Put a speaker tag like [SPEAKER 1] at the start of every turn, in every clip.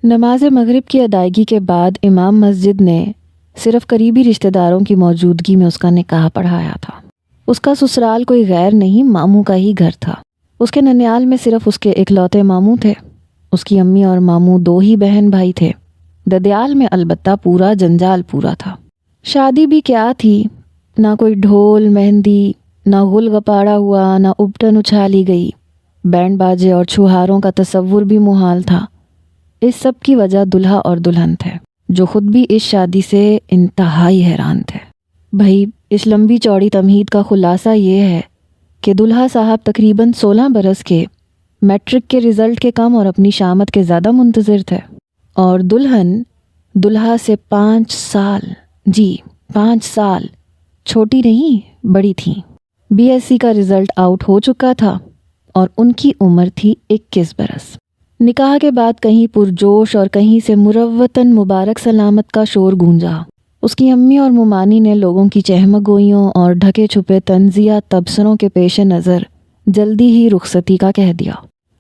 [SPEAKER 1] نماز مغرب کی ادائیگی کے بعد امام مسجد نے صرف قریبی رشتہ داروں کی موجودگی میں اس کا نکاح پڑھایا تھا۔ اس کا سسرال کوئی غیر نہیں ماموں کا ہی گھر تھا۔ اس کے ننیال میں صرف اس کے اکلوتے ماموں تھے۔ اس کی امی اور ماموں دو ہی بہن بھائی تھے۔ ددیال میں البتہ پورا جنجال پورا تھا۔ شادی بھی کیا تھی، نہ کوئی ڈھول مہندی، نہ غل گپاڑا ہوا، نہ ابٹن اچھالی گئی، بینڈ باجے اور چھوہاروں کا تصور بھی محال تھا۔ اس سب کی وجہ دلہا اور دلہن تھے، جو خود بھی اس شادی سے انتہائی حیران تھے۔ بھائی، اس لمبی چوڑی تمہید کا خلاصہ یہ ہے کہ دلہا صاحب تقریباً 16 برس کے، میٹرک کے رزلٹ کے کم اور اپنی شامت کے زیادہ منتظر تھے، اور دلہن دلہا سے 5 سال، جی 5 سال چھوٹی نہیں بڑی تھیں۔ بی ایس سی کا رزلٹ آؤٹ ہو چکا تھا اور ان کی عمر تھی 21 برس۔ نکاح کے بعد کہیں پرجوش اور کہیں سے مروتاً مبارک سلامت کا شور گونجا۔ اس کی امی اور ممانی نے لوگوں کی چہمک گوئیوں اور ڈھکے چھپے طنزیہ تبصروں کے پیش نظر جلدی ہی رخصتی کا کہہ دیا۔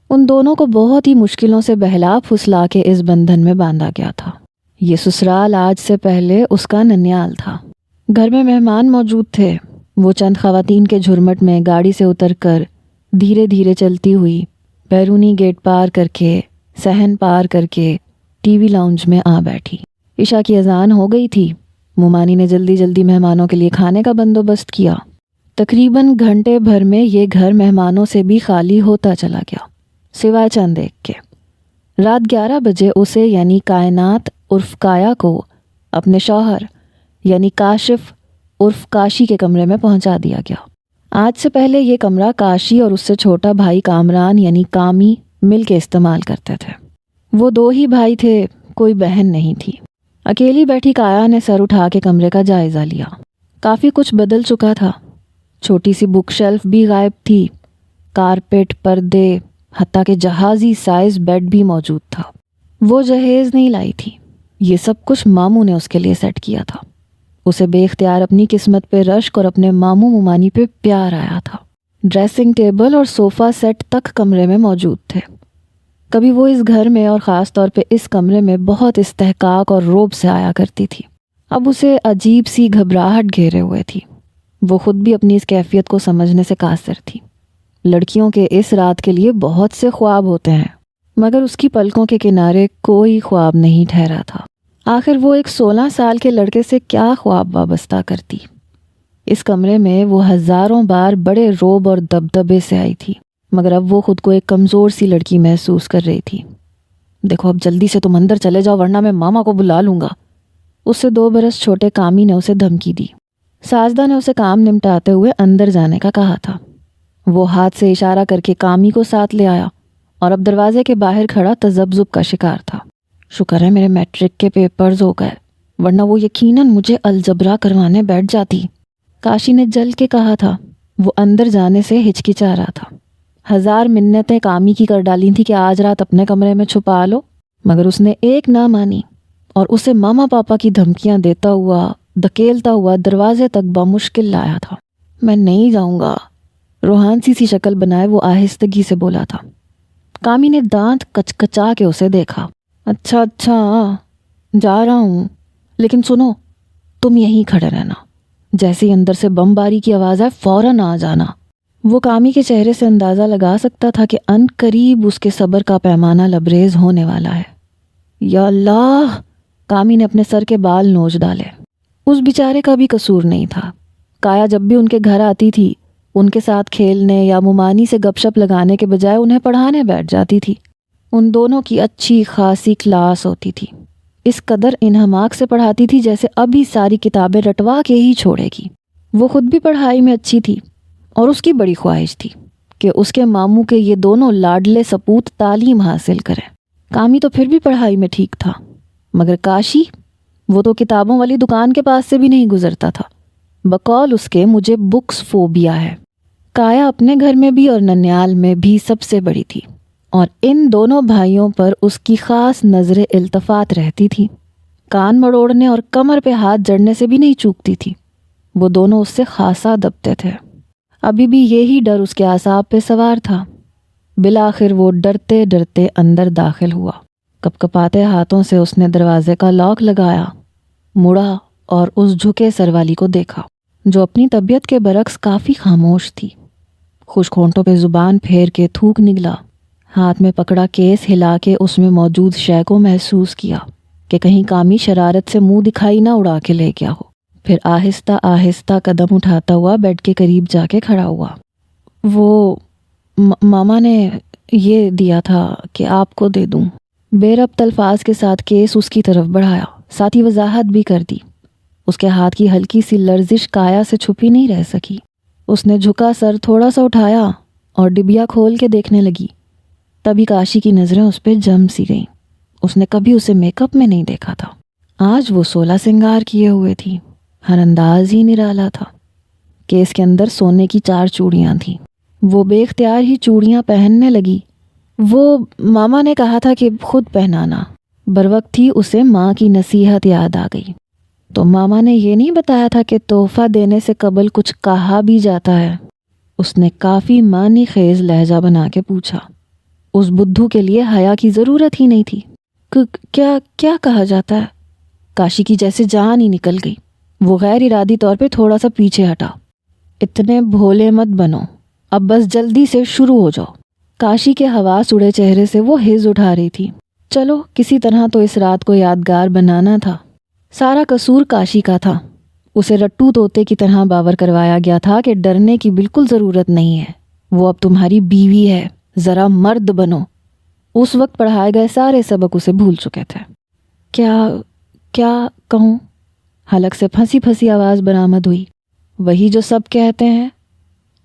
[SPEAKER 1] ان دونوں کو بہت ہی مشکلوں سے بہلا پھسلا کے اس بندھن میں باندھا گیا تھا۔ یہ سسرال آج سے پہلے اس کا ننیال تھا۔ گھر میں مہمان موجود تھے۔ وہ چند خواتین کے جھرمٹ میں گاڑی سے اتر کر دھیرے دھیرے چلتی ہوئی بیرونی گیٹ پار کر کے، صحن پار کر کے ٹی وی لاؤنج میں آ بیٹھی۔ عشاء کی اذان ہو گئی تھی۔ ممانی نے جلدی جلدی مہمانوں کے لیے کھانے کا بندوبست کیا۔ تقریباً گھنٹے بھر میں یہ گھر مہمانوں سے بھی خالی ہوتا چلا گیا، سوائے چند ایک کے۔ رات 11 بجے اسے یعنی کائنات عرف کایا کو اپنے شوہر یعنی کاشف عرف کاشی کے کمرے میں پہنچا دیا گیا۔ آج سے پہلے یہ کمرہ کاشی اور اس سے چھوٹا بھائی کامران یعنی کامی مل کے استعمال کرتے تھے۔ وہ 2 ہی بھائی تھے، کوئی بہن نہیں تھی۔ اکیلی بیٹھی کایا نے سر اٹھا کے کمرے کا جائزہ لیا۔ کافی کچھ بدل چکا تھا۔ چھوٹی سی بک شیلف بھی غائب تھی، کارپیٹ، پردے، حتیٰ کہ جہازی سائز بیڈ بھی موجود تھا۔ وہ جہیز نہیں لائی تھی، یہ سب کچھ ماموں نے اس کے لیے سیٹ کیا تھا۔ اسے بے اختیار اپنی قسمت پہ رشک اور اپنے ماموں ممانی پہ پیار آیا تھا۔ ڈریسنگ ٹیبل اور صوفہ سیٹ تک کمرے میں موجود تھے۔ کبھی وہ اس گھر میں اور خاص طور پہ اس کمرے میں بہت استحقاق اور رعب سے آیا کرتی تھی۔ اب اسے عجیب سی گھبراہٹ گھیرے ہوئے تھی۔ وہ خود بھی اپنی اس کیفیت کو سمجھنے سے قاصر تھی۔ لڑکیوں کے اس رات کے لیے بہت سے خواب ہوتے ہیں، مگر اس کی پلکوں کے کنارے کوئی خواب نہیں ٹھہرا تھا۔ آخر وہ ایک 16 سال کے لڑکے سے کیا خواب وابستہ کرتی؟ اس کمرے میں وہ ہزاروں بار بڑے رعب اور دبدبے سے آئی تھی، مگر اب وہ خود کو ایک کمزور سی لڑکی محسوس کر رہی تھی۔ دیکھو، اب جلدی سے تم اندر چلے جاؤ ورنہ میں ماما کو بلا لوں گا، اس سے 2 برس چھوٹے کامی نے اسے دھمکی دی۔ ساجدہ نے اسے کام نمٹاتے ہوئے اندر جانے کا کہا تھا۔ وہ ہاتھ سے اشارہ کر کے کامی کو ساتھ لے آیا اور اب دروازے کے باہر کھڑا تذبذب کا شکار تھا۔ شکر ہے میرے میٹرک کے پیپرز ہو گئے، ورنہ وہ یقیناً مجھے الجبرا کروانے بیٹھ جاتی، کاشی نے جل کے کہا تھا۔ وہ اندر جانے سے ہچکچا رہا تھا۔ 1000 منتیں کامی کی کر ڈالی تھی کہ آج رات اپنے کمرے میں چھپا لو، مگر اس نے ایک نہ مانی اور اسے ماما پاپا کی دھمکیاں دیتا ہوا دھکیلتا ہوا دروازے تک بمشکل لایا تھا۔ میں نہیں جاؤں گا، روحانسی سی شکل بنائے وہ آہستگی سے بولا تھا۔ کامی نے دانت کچکچا کے اسے دیکھا۔ اچھا جا رہا ہوں، لیکن سنو، تم یہیں کھڑے رہنا، جیسے ہی اندر سے بم باری کی آواز آئے فوراً آ جانا۔ وہ کامی کے چہرے سے اندازہ لگا سکتا تھا کہ ان قریب اس کے صبر کا پیمانہ لبریز ہونے والا ہے۔ یا اللہ! کامی نے اپنے سر کے بال نوچ ڈالے۔ اس بیچارے کا بھی قصور نہیں تھا۔ کایا جب بھی ان کے گھر آتی تھی، ان کے ساتھ کھیلنے یا ممانی سے گپ شپ لگانے کے بجائے انہیں پڑھانے بیٹھ جاتی تھی۔ ان دونوں کی اچھی خاصی کلاس ہوتی تھی۔ اس قدر انہماک سے پڑھاتی تھی جیسے ابھی ساری کتابیں رٹوا کے ہی چھوڑے گی۔ وہ خود بھی پڑھائی میں اچھی تھی اور اس کی بڑی خواہش تھی کہ اس کے ماموں کے یہ دونوں لاڈلے سپوت تعلیم حاصل کریں۔ کامی تو پھر بھی پڑھائی میں ٹھیک تھا، مگر کاشی، وہ تو کتابوں والی دکان کے پاس سے بھی نہیں گزرتا تھا۔ بقول اس کے مجھے بکس فوبیا ہے۔ کایا اپنے گھر میں بھی اور ننیال میں بھی سب سے بڑی تھی اور ان دونوں بھائیوں پر اس کی خاص نظر التفات رہتی تھی۔ کان مڑوڑنے اور کمر پہ ہاتھ جڑنے سے بھی نہیں چوکتی تھی۔ وہ دونوں اس سے خاصا دبتے تھے۔ ابھی بھی یہی ڈر اس کے اعصاب پہ سوار تھا۔ بالآخر وہ ڈرتے ڈرتے اندر داخل ہوا۔ کپکپاتے ہاتھوں سے اس نے دروازے کا لاک لگایا، مڑا اور اس جھکے سر والی کو دیکھا جو اپنی طبیعت کے برعکس کافی خاموش تھی۔ خشک ہونٹوں پہ زبان پھیر کے تھوک نگلا، ہاتھ میں پکڑا کیس ہلا کے اس میں موجود شے کو محسوس کیا کہ کہیں کامی شرارت سے منہ دکھائی نہ اڑا کے لے گیا ہو۔ پھر آہستہ آہستہ قدم اٹھاتا ہوا بیڈ کے قریب جا کے کھڑا ہوا۔ وہ ماما نے یہ دیا تھا کہ آپ کو دے دوں۔ بے ربط الفاظ کے ساتھ کیس اس کی طرف بڑھایا، ساتھ ہی وضاحت بھی کر دی۔ اس کے ہاتھ کی ہلکی سی لرزش کایا سے چھپی نہیں رہ سکی۔ اس نے جھکا سر تھوڑا سا اٹھایا اور ڈبیا کھول کے دیکھنے لگی۔ تبھی کاشی کی نظریں اس پہ جم سی گئیں۔ اس نے کبھی اسے میک اپ میں نہیں دیکھا تھا۔ آج وہ 16 سنگار کیے ہوئے تھی، ہر انداز ہی نرالا تھا۔ کیس کے اندر سونے کی 4 چوڑیاں تھیں۔ وہ بے اختیار ہی چوڑیاں پہننے لگی۔ وہ ماما نے کہا تھا کہ خود پہنانا۔ بروقت ہی اسے ماں کی نصیحت یاد آ گئی۔ تو ماما نے یہ نہیں بتایا تھا کہ تحفہ دینے سے قبل کچھ کہا بھی جاتا ہے؟ اس نے کافی معنی خیز لہجہ بنا کے پوچھا۔ اس بدھو کے لیے حیا کی ضرورت ہی نہیں تھی۔ کیا کہا جاتا ہے؟ کاشی کی جیسے جان ہی نکل گئی۔ وہ غیر ارادی طور پہ تھوڑا سا پیچھے ہٹا۔ اتنے بھولے مت بنو، اب بس جلدی سے شروع ہو جاؤ۔ کاشی کے حواس اڑے چہرے سے وہ ہز اٹھا رہی تھی۔ چلو کسی طرح تو اس رات کو یادگار بنانا تھا۔ سارا قصور کاشی کا تھا۔ اسے رٹو طوطے کی طرح باور کروایا گیا تھا کہ ڈرنے کی بالکل ضرورت نہیں ہے، وہ اب تمہاری بیوی ہے، ذرا مرد بنو۔ اس وقت پڑھائے گئے سارے سبق اسے بھول چکے تھے۔ کیا کہوں؟ حلق سے پھنسی پھنسی آواز برآمد ہوئی۔ وہی جو سب کہتے ہیں،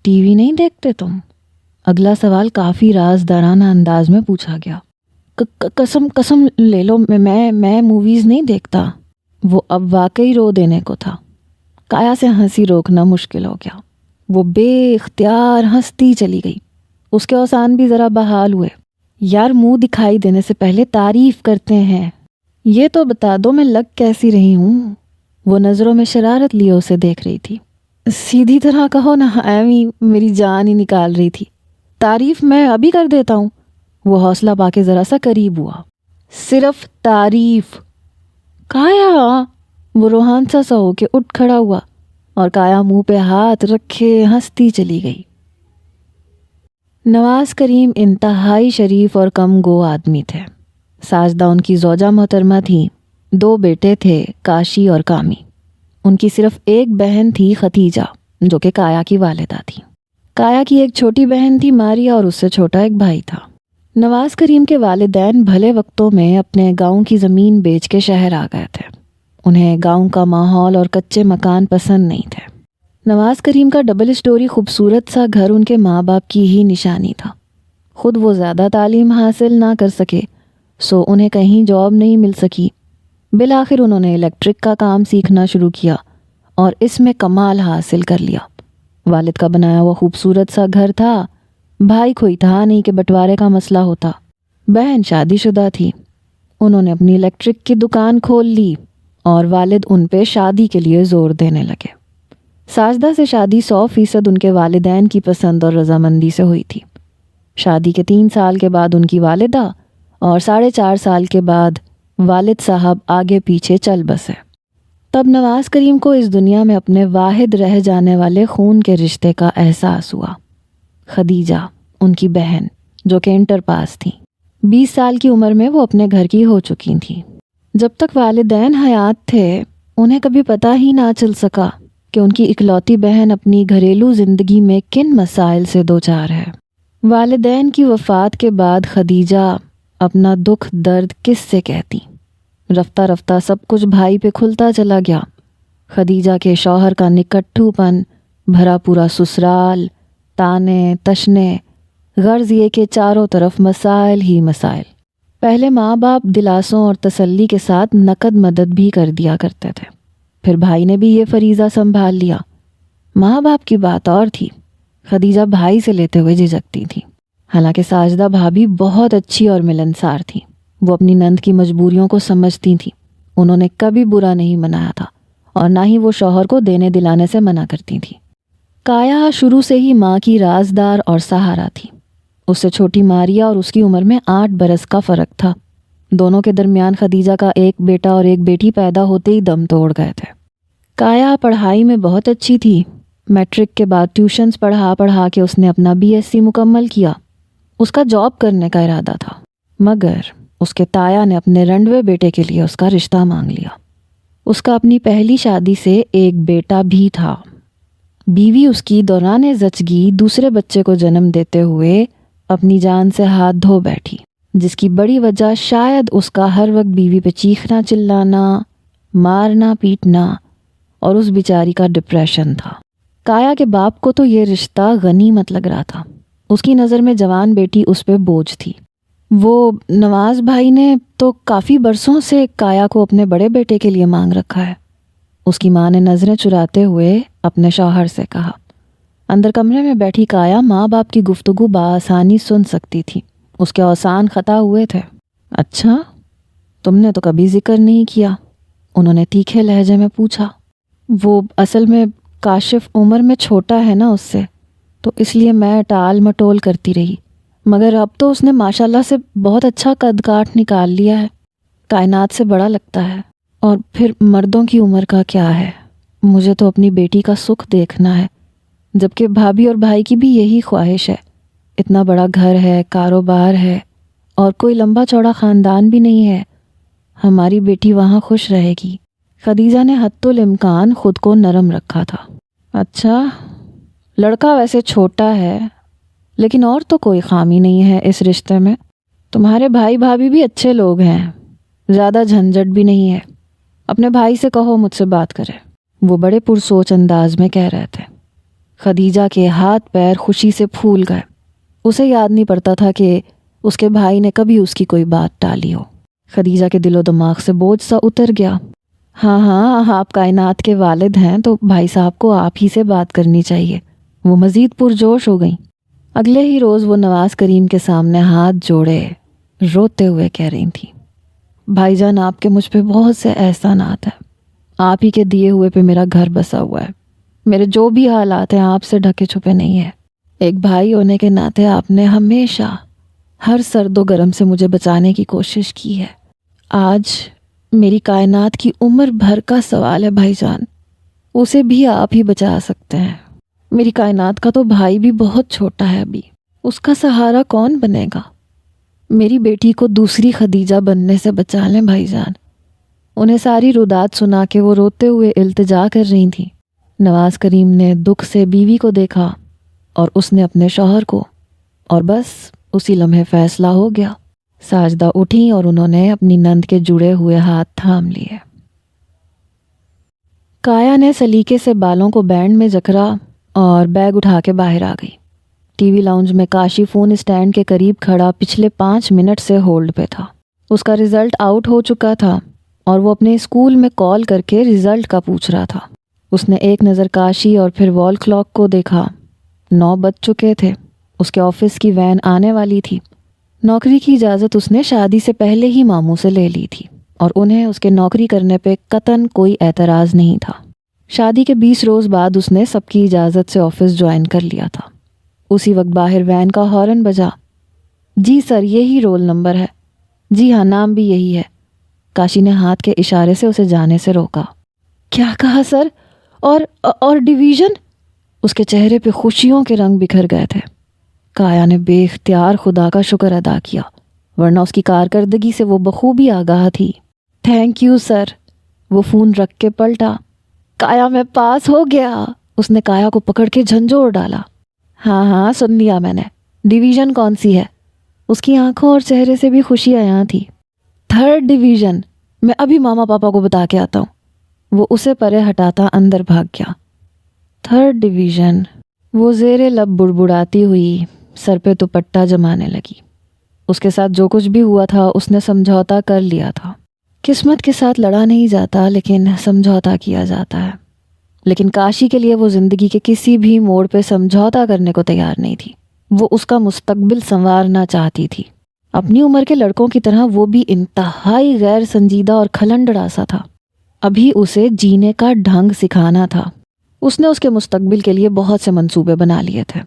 [SPEAKER 1] ٹی وی نہیں دیکھتے تم؟ اگلا سوال کافی رازدارانہ انداز میں پوچھا گیا۔ قسم لے لو، میں موویز نہیں دیکھتا۔ وہ اب واقعی رو دینے کو تھا۔ کایا سے ہنسی روکنا مشکل ہو گیا۔ وہ بے اختیار ہنستی چلی گئی۔ اس کے اوسان بھی ذرا بحال ہوئے۔ یار منہ دکھائی دینے سے پہلے تعریف کرتے ہیں، یہ تو بتا دو میں لگ کیسی رہی ہوں۔ وہ نظروں میں شرارت لیے اسے دیکھ رہی تھی۔ سیدھی طرح کہو نا، ایویں میری جان ہی نکال رہی تھی۔ تعریف میں ابھی کر دیتا ہوں۔ وہ حوصلہ پا کے ذرا سا قریب ہوا۔ صرف تعریف۔ کایا، وہ روحان سا ہو کے اٹھ کھڑا ہوا اور کایا منہ پہ ہاتھ رکھے ہنستی چلی گئی۔ نواز کریم انتہائی شریف اور کم گو آدمی تھے۔ ساجدہ ان کی زوجہ محترمہ تھی۔ 2 بیٹے تھے، کاشی اور کامی۔ ان کی صرف ایک بہن تھی، ختیجہ، جو کہ کایا کی والدہ تھی۔ کایا کی ایک چھوٹی بہن تھی، ماریا، اور اس سے چھوٹا ایک بھائی تھا۔ نواز کریم کے والدین بھلے وقتوں میں اپنے گاؤں کی زمین بیچ کے شہر آ گئے تھے۔ انہیں گاؤں کا ماحول اور کچے مکان پسند نہیں تھے۔ نواز کریم کا ڈبل اسٹوری خوبصورت سا گھر ان کے ماں باپ کی ہی نشانی تھا۔ خود وہ زیادہ تعلیم حاصل نہ کر سکے، سو انہیں کہیں جاب نہیں مل سکی۔ بالآخر انہوں نے الیکٹرک کا کام سیکھنا شروع کیا اور اس میں کمال حاصل کر لیا۔ والد کا بنایا ہوا خوبصورت سا گھر تھا۔ بھائی کوئی تھا نہیں کہ بٹوارے کا مسئلہ ہوتا۔ بہن شادی شدہ تھی۔ انہوں نے اپنی الیکٹرک کی دکان کھول لی اور والد ان پہ شادی کے لیے زور دینے لگے۔ ساجدہ سے شادی 100% ان کے والدین کی پسند اور رضامندی سے ہوئی تھی۔ شادی کے 3 سال کے بعد ان کی والدہ اور 4.5 سال کے بعد والد صاحب آگے پیچھے چل بسے۔ تب نواز کریم کو اس دنیا میں اپنے واحد رہ جانے والے خون کے رشتے کا احساس ہوا۔ خدیجہ، ان کی بہن، جو کہ انٹر پاس تھی۔ 20 سال کی عمر میں وہ اپنے گھر کی ہو چکی تھیں۔ جب تک والدین حیات تھے، انہیں کبھی پتہ ہی نہ چل سکا کہ ان کی اکلوتی بہن اپنی گھریلو زندگی میں کن مسائل سے دوچار ہے۔ والدین کی وفات کے بعد خدیجہ اپنا دکھ درد کس سے کہتی؟ رفتہ رفتہ سب کچھ بھائی پہ کھلتا چلا گیا۔ خدیجہ کے شوہر کا نکٹھو پن، بھرا پورا سسرال، تانے تشنے، غرض یہ کہ چاروں طرف مسائل ہی مسائل۔ پہلے ماں باپ دلاسوں اور تسلی کے ساتھ نقد مدد بھی کر دیا کرتے تھے، پھر بھائی نے بھی یہ فریضہ سنبھال لیا۔ ماں باپ کی بات اور تھی، خدیجہ بھائی سے لیتے ہوئے جھجکتی تھی۔ حالانکہ ساجدہ بھابھی بہت اچھی اور ملنسار تھی۔ وہ اپنی نند کی مجبوریوں کو سمجھتی تھیں۔ انہوں نے کبھی برا نہیں منایا تھا اور نہ ہی وہ شوہر کو دینے دلانے سے منع کرتی تھی۔ کایا شروع سے ہی ماں کی رازدار اور سہارا تھی۔ اس سے چھوٹی ماریا اور اس کی عمر میں 8 برس کا فرق تھا۔ دونوں کے درمیان خدیجہ کا ایک بیٹا اور ایک بیٹی پیدا ہوتے ہی دم توڑ گئے تھے۔ کایا پڑھائی میں بہت اچھی تھی۔ میٹرک کے بعد ٹیوشنز پڑھا کے اس نے اپنا BSc مکمل کیا۔ اس کا جاب کرنے کا ارادہ تھا، مگر اس کے تایا نے اپنے رنڈوے بیٹے کے لیے اس کا رشتہ مانگ لیا۔ اس کا اپنی پہلی شادی سے ایک بیٹا بھی تھا۔ بیوی اس کی دوران زچگی دوسرے بچے کو جنم دیتے ہوئے اپنی جان سے ہاتھ دھو بیٹھی، جس کی بڑی وجہ شاید اس کا ہر وقت بیوی پہ چیخنا چلانا، مارنا پیٹنا اور اس بیچاری کا ڈپریشن تھا۔ کایا کے باپ کو تو یہ رشتہ غنیمت لگ رہا تھا۔ اس کی نظر میں جوان بیٹی اس پہ بوجھ تھی۔ وہ نواز بھائی نے تو کافی برسوں سے کایا کو اپنے بڑے بیٹے کے لیے مانگ رکھا ہے، اس کی ماں نے نظریں چراتے ہوئے اپنے شوہر سے کہا۔ اندر کمرے میں بیٹھی کایا ماں باپ کی گفتگو بآسانی سن سکتی تھی۔ اس کے اوسان خطا ہوئے تھے۔ اچھا، تم نے تو کبھی ذکر نہیں کیا، انہوں نے تیکھے لہجے میں پوچھا۔ وہ اصل میں کاشف عمر میں چھوٹا ہے نا اس سے، تو اس لیے میں ٹال مٹول کرتی رہی، مگر اب تو اس نے ماشاءاللہ سے بہت اچھا قد کاٹ نکال لیا ہے، کائنات سے بڑا لگتا ہے۔ اور پھر مردوں کی عمر کا کیا ہے، مجھے تو اپنی بیٹی کا سکھ دیکھنا ہے، جبکہ بھابھی اور بھائی کی بھی یہی خواہش ہے۔ اتنا بڑا گھر ہے، کاروبار ہے، اور کوئی لمبا چوڑا خاندان بھی نہیں ہے، ہماری بیٹی وہاں خوش رہے گی۔ خدیجہ نے حتی الامکان خود کو نرم رکھا تھا۔ اچھا، لڑکا ویسے چھوٹا ہے، لیکن اور تو کوئی خامی نہیں ہے اس رشتے میں۔ تمہارے بھائی بھابھی بھی اچھے لوگ ہیں، زیادہ جھنجھٹ بھی نہیں ہے، اپنے بھائی سے کہو مجھ سے بات کرے، وہ بڑے پرسوچ انداز میں کہہ رہے تھے۔ خدیجہ کے ہاتھ پیر خوشی سے پھول گئے۔ اسے یاد نہیں پڑتا تھا کہ اس کے بھائی نے کبھی اس کی کوئی بات ٹالی ہو۔ خدیجہ کے دل و دماغ سے بوجھ سا اتر گیا۔ ہاں، آپ کائنات کے والد ہیں تو بھائی صاحب کو آپ ہی سے بات کرنی چاہیے۔ وہ مزید پرجوش ہو گئیں۔ اگلے ہی روز وہ نواز کریم کے سامنے ہاتھ جوڑے روتے ہوئے کہہ رہی تھیں، بھائی جان آپ کے مجھ پہ بہت سے احسانات ہیں، آپ ہی کے دیے ہوئے پہ میرا گھر بسا ہوا ہے، میرے جو بھی حالات ہیں آپ سے ڈھکے چھپے نہیں ہیں۔ ایک بھائی ہونے کے ناطے آپ نے ہمیشہ ہر سرد و گرم سے مجھے بچانے کی کوشش کی ہے۔ آج میری کائنات کی عمر بھر کا سوال ہے بھائی جان، اسے بھی آپ ہی بچا سکتے ہیں۔ میری کائنات کا تو بھائی بھی بہت چھوٹا ہے ابھی، اس کا سہارا کون بنے گا؟ میری بیٹی کو دوسری خدیجہ بننے سے بچا لیں بھائی جان۔ انہیں ساری رودات سنا کے وہ روتے ہوئے التجا کر رہی تھیں۔ نواز کریم نے دکھ سے بیوی کو دیکھا اور اس نے اپنے شوہر کو، اور بس اسی لمحے فیصلہ ہو گیا۔ ساجدہ اٹھیں اور انہوں نے اپنی نند کے جڑے ہوئے ہاتھ تھام لیے۔ کایا نے سلیقے سے بالوں کو بینڈ میں جکڑا اور بیگ اٹھا کے باہر آ گئی۔ ٹی وی لاؤنج میں کاشی فون اسٹینڈ کے قریب کھڑا پچھلے 5 منٹ سے ہولڈ پہ تھا۔ اس کا رزلٹ آؤٹ ہو چکا تھا اور وہ اپنے اسکول میں کال کر کے رزلٹ کا پوچھ رہا تھا۔ اس نے ایک نظر کاشی اور پھر وال کلاک کو دیکھا۔ 9 بج چکے تھے، اس کے آفس کی وین آنے والی تھی۔ نوکری کی اجازت اس نے شادی سے پہلے ہی ماموں سے لے لی تھی اور انہیں اس کے نوکری کرنے پہ قطعاً کوئی اعتراض نہیں تھا۔ شادی کے 20 روز بعد اس نے سب کی اجازت سے آفس جوائن کر لیا تھا۔ اسی وقت باہر وین کا ہارن بجا۔ جی سر، یہی رول نمبر ہے۔ جی ہاں، نام بھی یہی ہے۔ کاشی نے ہاتھ کے اشارے سے اسے جانے سے روکا۔ کیا کہا سر؟ اور ڈویژن؟ اس کے چہرے پہ خوشیوں کے رنگ بکھر گئے تھے۔ کایا نے بے اختیار خدا کا شکر ادا کیا، ورنہ اس کی کارکردگی سے وہ بخوبی آگاہ تھی۔ Thank you sir. وہ فون رکھ کے پلٹا۔ کایا میں پاس ہو گیا۔ اس نے کایا کو پکڑ کے جھنجھوڑ ڈالا۔ ہاں سن لیا میں نے۔ ڈویژن کون سی ہے؟ اس کی آنکھوں اور چہرے سے بھی خوشی عیاں تھی۔ 3rd ڈویژن، میں ابھی ماما پاپا کو بتا کے آتا ہوں۔ وہ اسے پرے ہٹاتا اندر بھاگ گیا۔ 3rd ڈویژن، وہ زیر لب بڑبڑاتی ہوئی سر پہ دوپٹہ جمانے لگی۔ اس کے ساتھ جو کچھ بھی ہوا تھا اس نے سمجھوتا کر لیا تھا۔ قسمت کے ساتھ لڑا نہیں جاتا، لیکن سمجھوتا کیا جاتا ہے۔ لیکن کاشی کے لیے وہ زندگی کے کسی بھی موڑ پہ سمجھوتا کرنے کو تیار نہیں تھی۔ وہ اس کا مستقبل سنوارنا چاہتی تھی۔ اپنی عمر کے لڑکوں کی طرح وہ بھی انتہائی غیر سنجیدہ اور کھلنڈڑا سا تھا۔ ابھی اسے جینے کا ڈھنگ سکھانا تھا۔ اس نے اس کے مستقبل کے لیے بہت سے منصوبے بنا لیے تھے،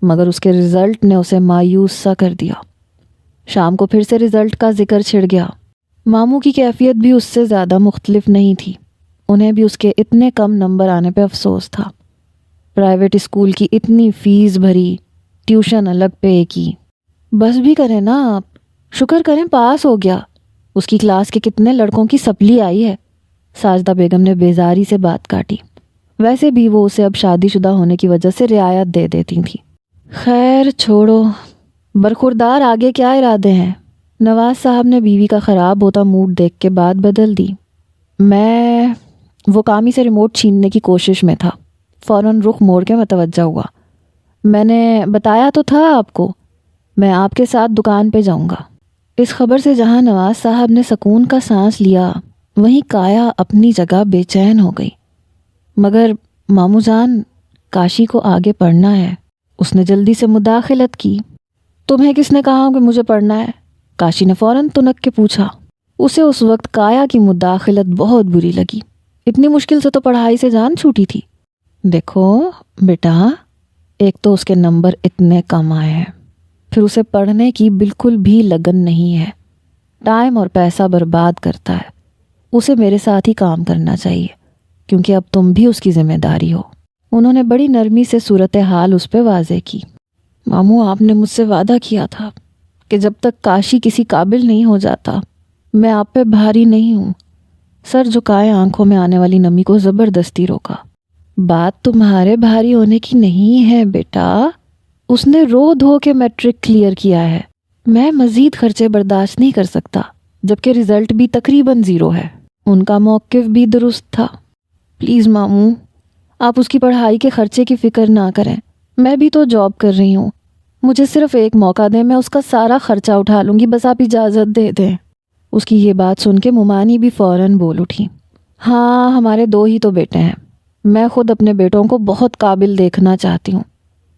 [SPEAKER 1] مگر اس کے رزلٹ نے اسے مایوس سا کر دیا۔ شام کو پھر سے رزلٹ کا ذکر چھڑ گیا۔ ماموں کی کیفیت بھی اس سے زیادہ مختلف نہیں تھی۔ انہیں بھی اس کے اتنے کم نمبر آنے پہ افسوس تھا۔ پرائیویٹ اسکول کی اتنی فیس بھری، ٹیوشن الگ پے کی، بس بھی کریں نا آپ، شکر کریں پاس ہو گیا۔ اس کی کلاس کے کتنے لڑکوں کی سپلی آئی ہے۔ ساجدہ بیگم نے بیزاری سے بات کاٹی۔ ویسے بھی وہ اسے اب شادی شدہ ہونے کی وجہ سے رعایت دے دیتی تھی۔ خیر چھوڑو، برخوردار آگے کیا ارادے ہیں؟ نواز صاحب نے بیوی کا خراب ہوتا موڈ دیکھ کے بات بدل دی۔ وہ کامی سے ریموٹ چھیننے کی کوشش میں تھا۔ فوراً رخ موڑ کے متوجہ ہوا۔ میں نے بتایا تو تھا آپ کو، میں آپ کے ساتھ دکان پہ جاؤں گا۔ اس خبر سے جہاں نواز صاحب نے سکون کا سانس لیا، وہیں کایا اپنی جگہ بے چین ہو گئی۔ مگر مامو جان، کاشی کو آگے پڑھنا ہے۔ اس نے جلدی سے مداخلت کی۔ تمہیں کس نے کہا کہ مجھے پڑھنا ہے؟ کاشی نے فوراً تنک کے پوچھا۔ اسے اس وقت کایا کی مداخلت بہت بری لگی۔ اتنی مشکل سے تو پڑھائی سے جان چھوٹی تھی۔ دیکھو بیٹا، ایک تو اس کے نمبر اتنے کم آئے ہیں، پھر اسے پڑھنے کی بالکل بھی لگن نہیں ہے، ٹائم اور پیسہ برباد کرتا ہے۔ اسے میرے ساتھ ہی کام کرنا چاہیے، کیونکہ اب تم بھی اس کی ذمہ داری ہو۔ انہوں نے بڑی نرمی سے صورتحال اس پہ واضح کی۔ ماموں، آپ نے مجھ سے وعدہ کیا تھا کہ جب تک کاشی کسی قابل نہیں ہو جاتا، میں آپ پہ بھاری نہیں ہوں۔ سر جھکائے آنکھوں میں آنے والی نمی کو زبردستی روکا۔ بات تمہارے بھاری ہونے کی نہیں ہے بیٹا، اس نے رو دھو کے میٹرک کلیئر کیا ہے۔ میں مزید خرچے برداشت نہیں کر سکتا، جبکہ رزلٹ بھی تقریباً 0 ہے۔ ان کا موقف بھی درست تھا۔ پلیز ماموں، آپ اس کی پڑھائی کے خرچے کی فکر نہ کریں، میں بھی تو جاب کر رہی ہوں۔ مجھے صرف ایک موقع دیں، میں اس کا سارا خرچہ اٹھا لوں گی، بس آپ اجازت دے دیں۔ اس کی یہ بات سن کے ممانی بھی فوراً بول اٹھی۔ ہاں، ہمارے 2 ہی تو بیٹے ہیں، میں خود اپنے بیٹوں کو بہت قابل دیکھنا چاہتی ہوں۔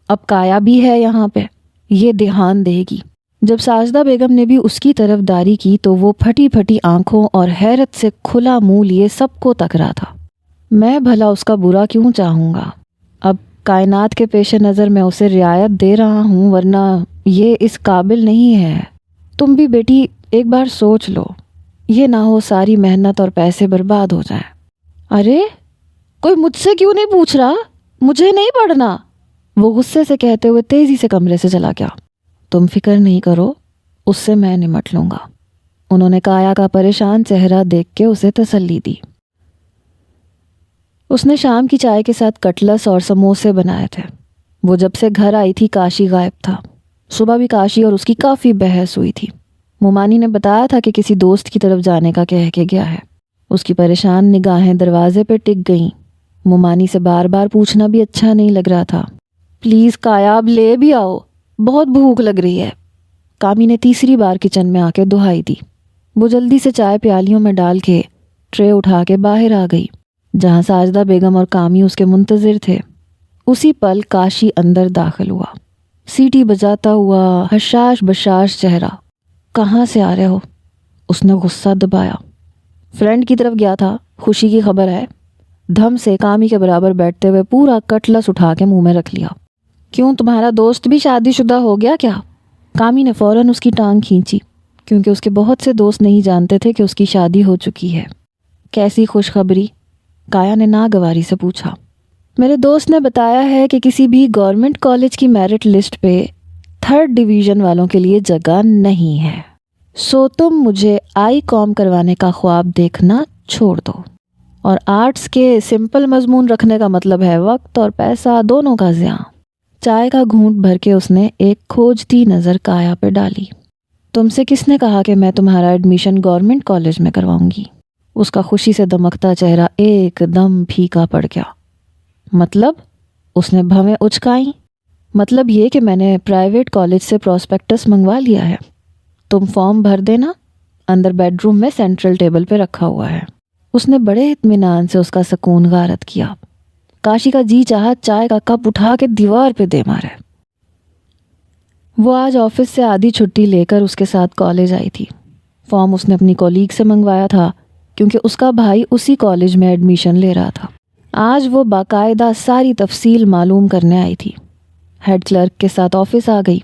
[SPEAKER 1] اب کایا بھی ہے یہاں پہ، یہ دھیان دے گی۔ جب ساجدہ بیگم نے بھی اس کی طرف داری کی تو وہ پھٹی پھٹی آنکھوں اور حیرت سے کھلا منہ لیے سب کو تک رہا تھا۔ میں بھلا اس کا برا کیوں چاہوں گا؟ اب کائنات کے پیش نظر میں اسے رعایت دے رہا ہوں، ورنہ یہ اس قابل نہیں ہے۔ تم بھی بیٹی ایک بار سوچ لو، یہ نہ ہو ساری محنت اور پیسے برباد ہو جائیں۔ ارے کوئی مجھ سے کیوں نہیں پوچھ رہا؟ مجھے نہیں پڑھنا، وہ غصے سے کہتے ہوئے تیزی سے کمرے سے چلا گیا۔ تم فکر نہیں کرو، اس سے میں نمٹ لوں گا۔ انہوں نے کایا کا پریشان چہرہ دیکھ کے اسے تسلی دی۔ اس نے شام کی چائے کے ساتھ کٹلس اور سموسے بنائے تھے۔ وہ جب سے گھر آئی تھی کاشی غائب تھا۔ صبح بھی کاشی اور اس کی کافی بحث ہوئی تھی۔ ممانی نے بتایا تھا کہ کسی دوست کی طرف جانے کا کہہ کے گیا ہے۔ اس کی پریشان نگاہیں دروازے پہ ٹک گئیں۔ ممانی سے بار بار پوچھنا بھی اچھا نہیں لگ رہا تھا۔ پلیز کایا، اب لے بھی آؤ، بہت بھوک لگ رہی ہے۔ کامی نے تیسری بار کچن میں آ کے دہائی دی۔ وہ جلدی سے چائے پیالیوں میں ڈال کے ٹرے اٹھا کے باہر آ گئی، جہاں ساجدہ بیگم اور کامی اس کے منتظر تھے۔ اسی پل کاشی اندر داخل ہوا، سیٹی بجاتا ہوا، حشاش بشاش چہرہ۔ کہاں سے آ رہے ہو؟ اس نے غصہ دبایا۔ فرینڈ کی طرف گیا تھا، خوشی کی خبر ہے؟ دھم سے کامی کے برابر بیٹھتے ہوئے پورا کٹلس اٹھا کے منہ میں رکھ لیا۔ کیوں، تمہارا دوست بھی شادی شدہ ہو گیا کیا؟ کامی نے فوراً اس کی ٹانگ کھینچی، کیونکہ اس کے بہت سے دوست نہیں جانتے تھے کہ اس کی شادی ہو چکی ہے۔ کیسی خوشخبری؟ کایا نے ناگواری سے پوچھا۔ میرے دوست نے بتایا ہے کہ کسی بھی گورنمنٹ کالج کی میرٹ لسٹ پہ 3rd ڈویژن والوں کے لیے جگہ نہیں ہے، سو تم مجھے آئی کام کروانے کا خواب دیکھنا چھوڑ دو۔ اور آرٹس کے سمپل مضمون رکھنے کا مطلب ہے وقت اور پیسہ دونوں کا زیاں۔ چائے کا گھونٹ بھر کے اس نے ایک کھوجتی نظر کایا پہ ڈالی۔ تم سے کس نے کہا کہ میں تمہارا ایڈمیشن گورنمنٹ کالج میں کرواؤں گی؟ اس کا خوشی سے دمکتا چہرہ ایک دم پھیکا پڑ گیا۔ مطلب؟ اس نے بھویں اچکائیں۔ مطلب یہ کہ میں نے پرائیویٹ کالج سے پراسپیکٹس منگوا لیا ہے، تم فارم بھر دینا، اندر بیڈ روم میں سینٹرل ٹیبل پہ رکھا ہوا ہے۔ اس نے بڑے اطمینان سے اس کا سکون غارت کیا۔ کاشی کا جی چاہا چائے کا کپ اٹھا کے دیوار پہ دے مارے۔ وہ آج آفس سے آدھی چھٹی لے کر اس کے ساتھ کالج آئی تھی۔ فارم اس نے اپنی کولیگ سے منگوایا تھا، کیونکہ اس کا بھائی اسی کالج میں ایڈمیشن لے رہا تھا۔ آج وہ باقاعدہ ساری تفصیل معلوم کرنے آئی تھی۔ ہیڈ کلرک کے ساتھ آفس آ گئی۔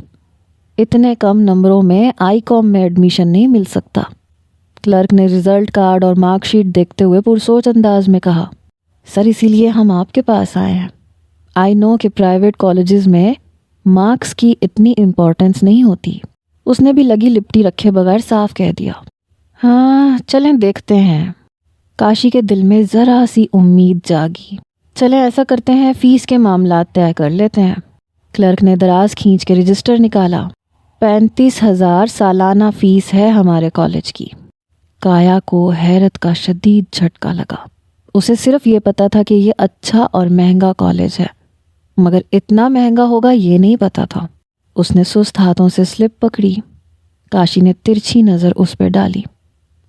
[SPEAKER 1] اتنے کم نمبروں میں آئی کام میں ایڈمیشن نہیں مل سکتا۔ کلرک نے رزلٹ کارڈ اور مارک شیٹ دیکھتے ہوئے پرسوچ انداز میں کہا، سر اسی لیے ہم آپ کے پاس آئے ہیں۔ آئی نو کہ پرائیویٹ کالجز میں مارکس کی اتنی امپورٹنس نہیں ہوتی۔ اس نے بھی لگی لپٹی رکھے بغیر صاف کہہ دیا۔ ہاں چلیں دیکھتے ہیں۔ کاشی کے دل میں ذرا سی امید جاگی۔ چلیں ایسا کرتے ہیں، فیس کے معاملات طے کر لیتے ہیں۔ کلرک نے دراز کھینچ کے رجسٹر نکالا۔ 35,000 سالانہ فیس ہے ہمارے کالج کی۔ کایا کو حیرت کا شدید جھٹکا لگا۔ اسے صرف یہ پتا تھا کہ یہ اچھا اور مہنگا کالج ہے، مگر اتنا مہنگا ہوگا یہ نہیں پتا تھا۔ اس نے سست ہاتھوں سے سلپ پکڑی۔ کاشی نے ترچھی نظر اس پہ ڈالی۔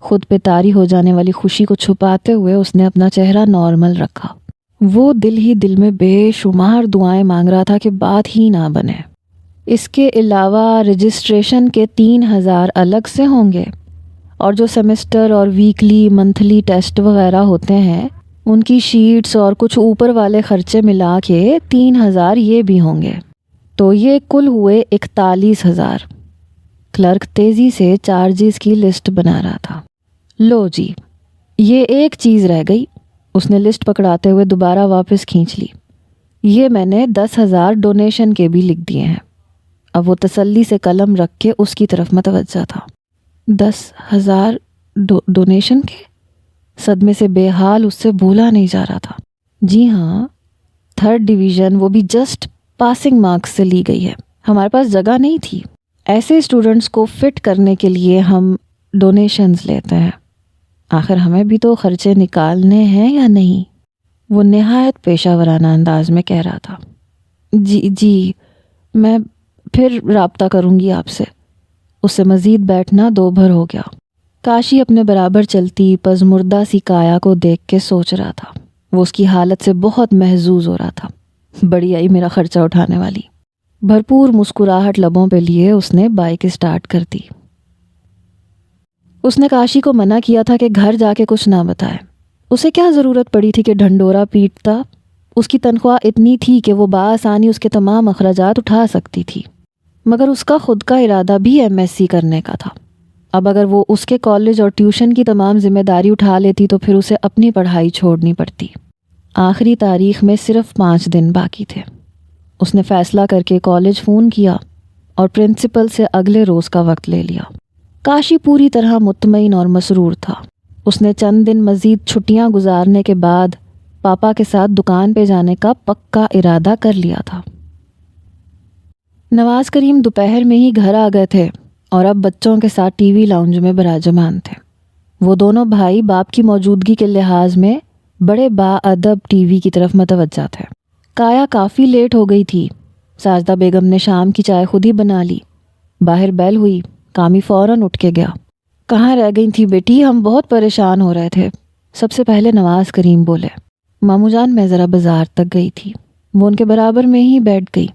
[SPEAKER 1] خود پہ طاری ہو جانے والی خوشی کو چھپاتے ہوئے اس نے اپنا چہرہ نارمل رکھا۔ وہ دل ہی دل میں بے شمار دعائیں مانگ رہا تھا کہ بات ہی نہ بنے۔ اس کے علاوہ رجسٹریشن کے 3,000 الگ سے ہوں گے، اور جو سیمسٹر اور ویکلی منتھلی ٹیسٹ وغیرہ ہوتے ہیں ان کی شیٹس اور کچھ اوپر والے خرچے ملا کے 3,000 یہ بھی ہوں گے، تو یہ کل ہوئے 41,000۔ کلرک تیزی سے چارجز کی لسٹ بنا رہا تھا۔ لو جی، یہ ایک چیز رہ گئی۔ اس نے لسٹ پکڑاتے ہوئے دوبارہ واپس کھینچ لی۔ یہ میں نے 10,000 ڈونیشن کے بھی لکھ دیے ہیں۔ اب وہ تسلی سے قلم رکھ کے اس کی طرف متوجہ تھا۔ 10,000 ڈونیشن کے؟ صدمے سے بے حال اس سے بولا نہیں جا رہا تھا۔ جی ہاں، 3rd ڈویژن، وہ بھی جسٹ پاسنگ مارکس سے لی گئی ہے۔ ہمارے پاس جگہ نہیں تھی۔ ایسے اسٹوڈنٹس کو فٹ کرنے کے لیے ہم ڈونیشنز لیتے ہیں۔ آخر ہمیں بھی تو خرچے نکالنے ہیں یا نہیں؟ وہ نہایت پیشہ ورانہ انداز میں کہہ رہا تھا۔ جی میں پھر رابطہ کروں گی آپ سے۔ اس سے مزید بیٹھنا دو بھر ہو گیا۔ کاشی اپنے برابر چلتی پزمردہ سی کایا کو دیکھ کے سوچ رہا تھا۔ وہ اس کی حالت سے بہت محظوظ ہو رہا تھا۔ بڑی آئی میرا خرچہ اٹھانے والی۔ بھرپور مسکراہٹ لبوں پہ لیے اس نے بائک اسٹارٹ کر دی۔ اس نے کاشی کو منع کیا تھا کہ گھر جا کے کچھ نہ بتائے۔ اسے کیا ضرورت پڑی تھی کہ ڈھنڈورا پیٹتا؟ اس کی تنخواہ اتنی تھی کہ وہ بآسانی اس کے تمام اخراجات اٹھا سکتی تھی۔ مگر اس کا خود کا ارادہ بھی MSc کرنے کا تھا۔ اب اگر وہ اس کے کالج اور ٹیوشن کی تمام ذمہ داری اٹھا لیتی تو پھر اسے اپنی پڑھائی چھوڑنی پڑتی۔ آخری تاریخ میں صرف 5 دن باقی تھے۔ اس نے فیصلہ کر کے کالج فون کیا اور پرنسپل سے اگلے روز کا وقت لے لیا۔ کاشی پوری طرح مطمئن اور مسرور تھا۔ اس نے چند دن مزید چھٹیاں گزارنے کے بعد پاپا کے ساتھ دکان پہ جانے کا پکا ارادہ کر لیا تھا۔ نواز کریم دوپہر میں ہی گھر آ گئے تھے اور اب بچوں کے ساتھ ٹی وی لاؤنج میں براجمان تھے۔ وہ دونوں بھائی باپ کی موجودگی کے لحاظ میں بڑے باادب ٹی وی کی طرف متوجہ تھے۔ کایا کافی لیٹ ہو گئی تھی۔ ساجدہ بیگم نے شام کی چائے خود ہی بنا لی۔ باہر بیل ہوئی، کامی فوراً اٹھ کے گیا۔ کہاں رہ گئی تھی بیٹی؟ ہم بہت پریشان ہو رہے تھے۔ سب سے پہلے نواز کریم بولے۔ ماموں جان میں ذرا بازار تک گئی تھی۔ وہ ان کے برابر میں ہی بیٹھ گئی۔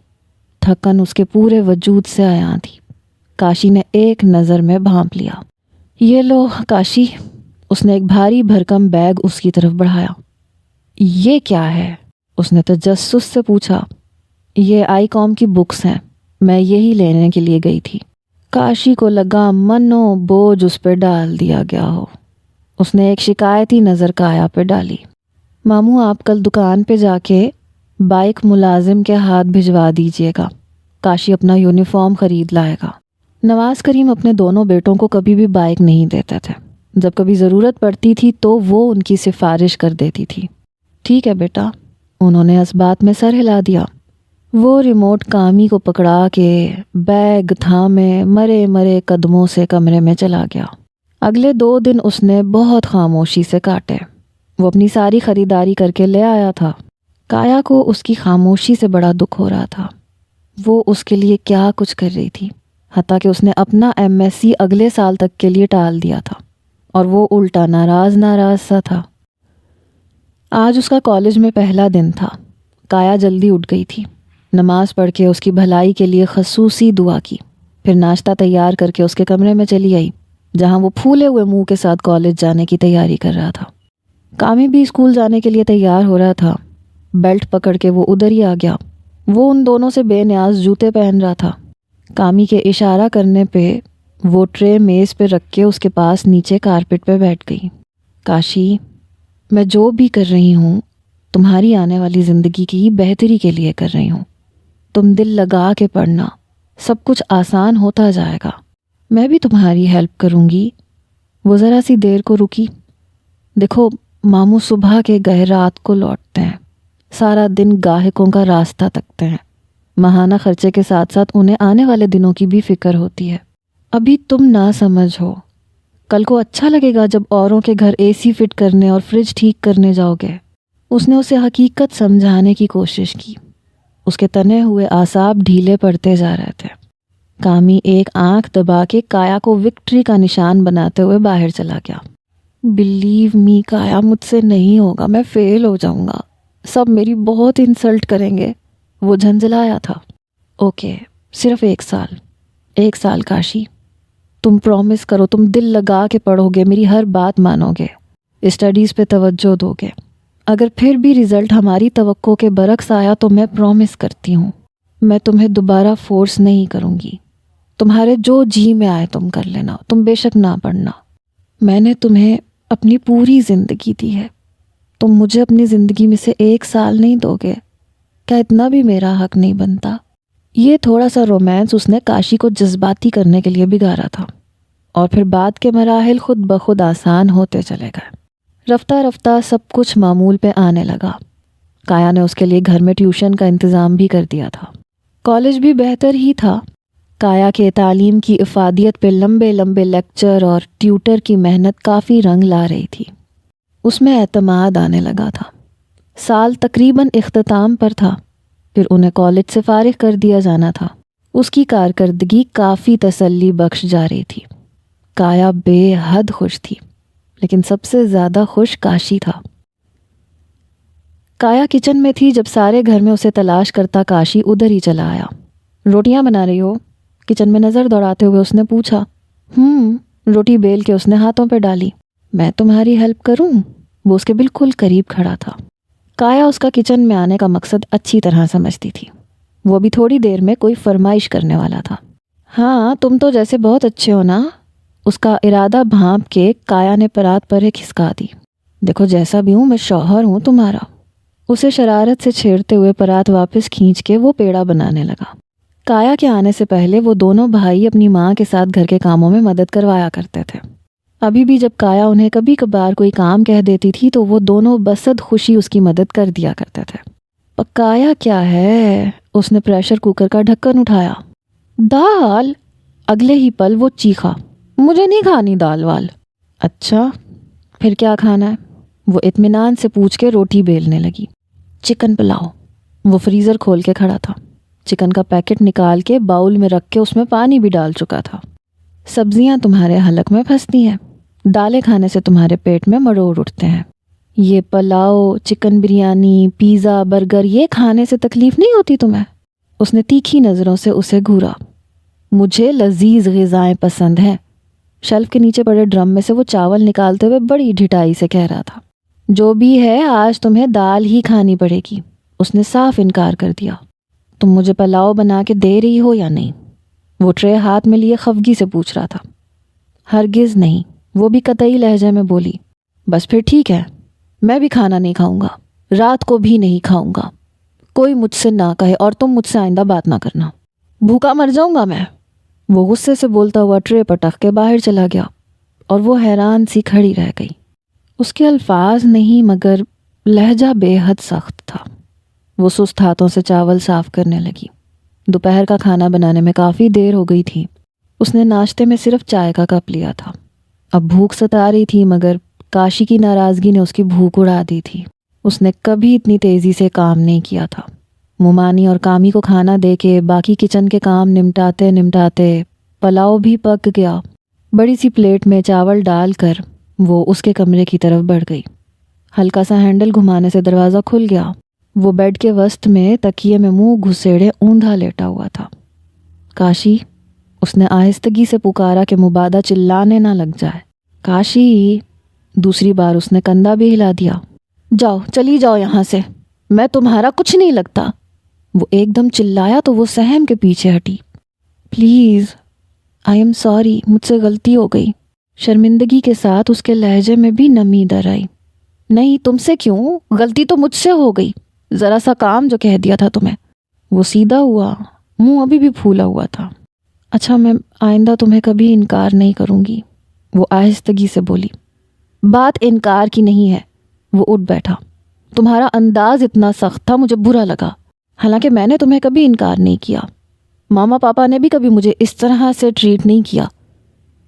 [SPEAKER 1] تھکن اس کے پورے وجود سے عیاں تھی۔ کاشی نے ایک نظر میں بھانپ لیا۔ یہ لو کاشی۔ اس نے ایک بھاری بھرکم بیگ اس کی طرف بڑھایا۔ یہ کیا ہے؟ اس نے تجسس سے پوچھا۔ یہ آئی کام کی بکس ہیں، میں یہی لینے کے لیے گئی تھی۔ کاشی کو لگا منو بوجھ اس پہ ڈال دیا گیا ہو۔ اس نے ایک شکایتی نظر کایا پہ ڈالی۔ ماموں آپ کل دکان پہ جا کے بائک ملازم کے ہاتھ بھجوا دیجیے گا۔ کاشی اپنا یونیفارم خرید لائے گا۔ نواز کریم اپنے دونوں بیٹوں کو کبھی بھی بائک نہیں دیتے تھے۔ جب کبھی ضرورت پڑتی تھی تو وہ ان کی سفارش کر دیتی تھی۔ ٹھیک ہے بیٹا۔ انہوں نے اس بات میں سر ہلا دیا۔ وہ ریموٹ کامی کو پکڑا کے بیگ تھامے مرے مرے قدموں سے کمرے میں چلا گیا۔ اگلے 2 دن اس نے بہت خاموشی سے کاٹے۔ وہ اپنی ساری خریداری کر کے لے آیا تھا۔ کایا کو اس کی خاموشی سے بڑا دکھ ہو رہا تھا۔ وہ اس کے لیے کیا کچھ کر رہی تھی، حتیٰ کہ اس نے اپنا MSc اگلے سال تک کے لیے ٹال دیا تھا، اور وہ الٹا ناراض سا تھا۔ آج اس کا کالج میں پہلا دن تھا۔ کایا جلدی اٹھ گئی تھی۔ نماز پڑھ کے اس کی بھلائی کے لیے خصوصی دعا کی، پھر ناشتہ تیار کر کے اس کے کمرے میں چلی آئی، جہاں وہ پھولے ہوئے منہ کے ساتھ کالج جانے کی تیاری کر رہا تھا۔ کامی بھی اسکول جانے کے لیے تیار ہو رہا تھا۔ بیلٹ پکڑ کے وہ ادھر ہی آ گیا۔ وہ ان دونوں سے بے نیاز جوتے پہن رہا تھا۔ کامی کے اشارہ کرنے پہ وہ ٹرے میز پہ رکھ کے اس کے پاس نیچے کارپٹ پہ بیٹھ گئی۔ کاشی، میں جو بھی کر رہی ہوں تمہاری آنے والی زندگی کی بہتری کے لیے کر رہی ہوں۔ تم دل لگا کے پڑھنا، سب کچھ آسان ہوتا جائے گا۔ میں بھی تمہاری ہیلپ کروں گی۔ وہ ذرا سی دیر کو رکی۔ دیکھو، ماموں صبح کے گئے رات کو لوٹتے ہیں، سارا دن گاہکوں کا راستہ تکتے ہیں، ماہانہ خرچے کے ساتھ ساتھ انہیں آنے والے دنوں کی بھی فکر ہوتی ہے۔ ابھی تم نہ سمجھ ہو، کل کو اچھا لگے گا جب اوروں کے گھر اے سی فٹ کرنے اور فریج ٹھیک کرنے جاؤ گے۔ اس نے اسے حقیقت سمجھانے کی کوشش کی۔ اس کے تنے ہوئے اعصاب ڈھیلے پڑتے جا رہے تھے۔ کامی ایک آنکھ دبا کے کایا کو وکٹری کا نشان بناتے ہوئے باہر چلا گیا۔ بلیو می کایا، مجھ سے نہیں ہوگا، میں فیل ہو جاؤں گا، سب میری بہت انسلٹ کریں گے۔ وہ جھنجھلایا تھا۔ اوکے، صرف 1 سال کاشی، تم پرومس کرو، تم دل لگا کے پڑھو گے، میری ہر بات مانو گے، اسٹڈیز پہ توجہ دو گے۔ اگر پھر بھی رزلٹ ہماری توقع کے برعکس آیا تو میں پرومس کرتی ہوں میں تمہیں دوبارہ فورس نہیں کروں گی۔ تمہارے جو جی میں آئے تم کر لینا، تم بے شک نہ پڑھنا۔ میں نے تمہیں اپنی پوری زندگی دی ہے، تم مجھے اپنی زندگی میں سے 1 سال نہیں دو گے؟ کیا اتنا بھی میرا حق نہیں بنتا؟ یہ تھوڑا سا رومانس اس نے کاشی کو جذباتی کرنے کے لیے بگاڑا تھا، اور پھر بعد کے مراحل خود بخود آسان ہوتے چلے گئے۔ رفتہ رفتہ سب کچھ معمول پہ آنے لگا۔ کایا نے اس کے لیے گھر میں ٹیوشن کا انتظام بھی کر دیا تھا۔ کالج بھی بہتر ہی تھا۔ کایا کے تعلیم کی افادیت پہ لمبے لمبے لیکچر اور ٹیوٹر کی محنت کافی رنگ لا رہی تھی۔ اس میں اعتماد آنے لگا تھا۔ سال تقریباً اختتام پر تھا، پھر انہیں کالج سے فارغ کر دیا جانا تھا۔ اس کی کارکردگی کافی تسلی بخش جا رہی تھی۔ کایا بے حد خوش تھی، لیکن سب سے زیادہ خوش کاشی تھا۔ کایا کچن میں تھی جب سارے گھر میں اسے تلاش کرتا کاشی ادھر ہی چلا آیا۔ روٹیاں بنا رہی ہو؟ کچن میں نظر دوڑاتے ہوئے اس نے پوچھا۔ روٹی بیل کے اس نے ہاتھوں پہ ڈالی۔ میں تمہاری ہیلپ کروں؟ وہ اس کے بالکل قریب کھڑا تھا۔ کایا اس کا کچن میں آنے کا مقصد اچھی طرح سمجھتی تھی۔ وہ بھی تھوڑی دیر میں کوئی فرمائش کرنے والا تھا۔ ہاں، تم تو جیسے بہت اچھے ہو نا؟ اس کا ارادہ بھانپ کے کایا نے پرات پر ایک کھسکا دی۔ دیکھو، جیسا بھی ہوں میں شوہر ہوں تمہارا۔ اسے شرارت سے چھیڑتے ہوئے پرات واپس کھینچ کے وہ پیڑا بنانے لگا۔ کایا کے آنے سے پہلے وہ دونوں بھائی اپنی ماں کے ساتھ گھر کے کاموں میں مدد کروایا کرتے تھے۔ ابھی بھی جب کایا انہیں کبھی کبھار کوئی کام کہہ دیتی تھی تو وہ دونوں بصد خوشی اس کی مدد کر دیا کرتے تھے۔ پکایا کیا ہے؟ اس نے پریشر کوکر کا ڈھکن اٹھایا۔ دال! اگلے ہی پل وہ چیخا، مجھے نہیں کھانی دال وال۔ اچھا، پھر کیا کھانا ہے؟ وہ اطمینان سے پوچھ کے روٹی بیلنے لگی۔ چکن پلاؤ۔ وہ فریزر کھول کے کھڑا تھا۔ چکن کا پیکٹ نکال کے باؤل میں رکھ کے اس میں پانی بھی ڈال چکا تھا۔ سبزیاں تمہارے حلق میں پھنستی ہیں، دالیں کھانے سے تمہارے پیٹ میں مروڑ اٹھتے ہیں۔ یہ pulao, chicken biryani, pizza, burger, یہ کھانے سے تکلیف نہیں ہوتی تمہیں؟ اس نے تیکھی نظروں سے اسے گھورا۔ مجھے لذیذ غذائیں پسند ہیں۔ شیلف کے نیچے پڑے ڈرم میں سے وہ چاول نکالتے ہوئے بڑی ڈھٹائی سے کہہ رہا تھا۔ جو بھی ہے، آج تمہیں دال ہی کھانی پڑے گی۔ اس نے صاف انکار کر دیا۔ تم مجھے پلاؤ بنا کے دے رہی ہو یا نہیں؟ وہ ٹرے ہاتھ میں لیے خفگی سے پوچھ رہا تھا۔ ہرگز نہیں، وہ بھی قطعی لہجے میں بولی۔ بس پھر ٹھیک ہے، میں بھی کھانا نہیں کھاؤں گا، رات کو بھی نہیں کھاؤں گا۔ کوئی مجھ سے نہ کہے اور تم مجھ سے آئندہ بات نہ کرنا، بھوکا مر جاؤں گا میں۔ وہ غصے سے بولتا ہوا ٹرے پٹخ کے باہر چلا گیا اور وہ حیران سی کھڑی رہ گئی۔ اس کے الفاظ نہیں مگر لہجہ بے حد سخت تھا۔ وہ سست ہاتھوں سے چاول صاف کرنے لگی۔ دوپہر کا کھانا بنانے میں کافی دیر ہو گئی تھی۔ اس نے ناشتے میں صرف چائے کا کپ لیا تھا۔ اب بھوک ستا رہی تھی مگر کاشی کی ناراضگی نے اس کی بھوک اڑا دی تھی۔ اس نے کبھی اتنی تیزی سے کام نہیں کیا تھا۔ مومانی اور کامی کو کھانا دے کے باقی کچن کے کام نمٹاتے نمٹاتے پلاؤ بھی پک گیا۔ بڑی سی پلیٹ میں چاول ڈال کر وہ اس کے کمرے کی طرف بڑھ گئی۔ ہلکا سا ہینڈل گھمانے سے دروازہ کھل گیا۔ وہ بیڈ کے وسط میں تکیے میں منہ گھسیڑے اوندھا لیٹا ہوا تھا۔ کاشی! اس نے آہستگی سے پکارا کہ مبادا چلانے نہ لگ جائے۔ کاشی! دوسری بار اس نے کندھا بھی ہلا دیا۔ جاؤ، چلی جاؤ یہاں سے، میں تمہارا کچھ نہیں لگتا۔ وہ ایک دم چلایا تو وہ سہم کے پیچھے ہٹی۔ پلیز، آئی ایم سوری، مجھ سے غلطی ہو گئی۔ شرمندگی کے ساتھ اس کے لہجے میں بھی نمی در آئی۔ نہیں، تم سے کیوں؟ غلطی تو مجھ سے ہو گئی، ذرا سا کام جو کہہ دیا تھا تمہیں۔ وہ سیدھا ہوا، منہ ابھی بھی پھولا ہوا تھا۔ اچھا، میں آئندہ تمہیں کبھی انکار نہیں کروں گی، وہ آہستگی سے بولی۔ بات انکار کی نہیں ہے۔ وہ اٹھ بیٹھا۔ تمہارا انداز اتنا سخت تھا، مجھے برا لگا، حالانکہ میں نے تمہیں کبھی انکار نہیں کیا۔ ماما پاپا نے بھی کبھی مجھے اس طرح سے ٹریٹ نہیں کیا۔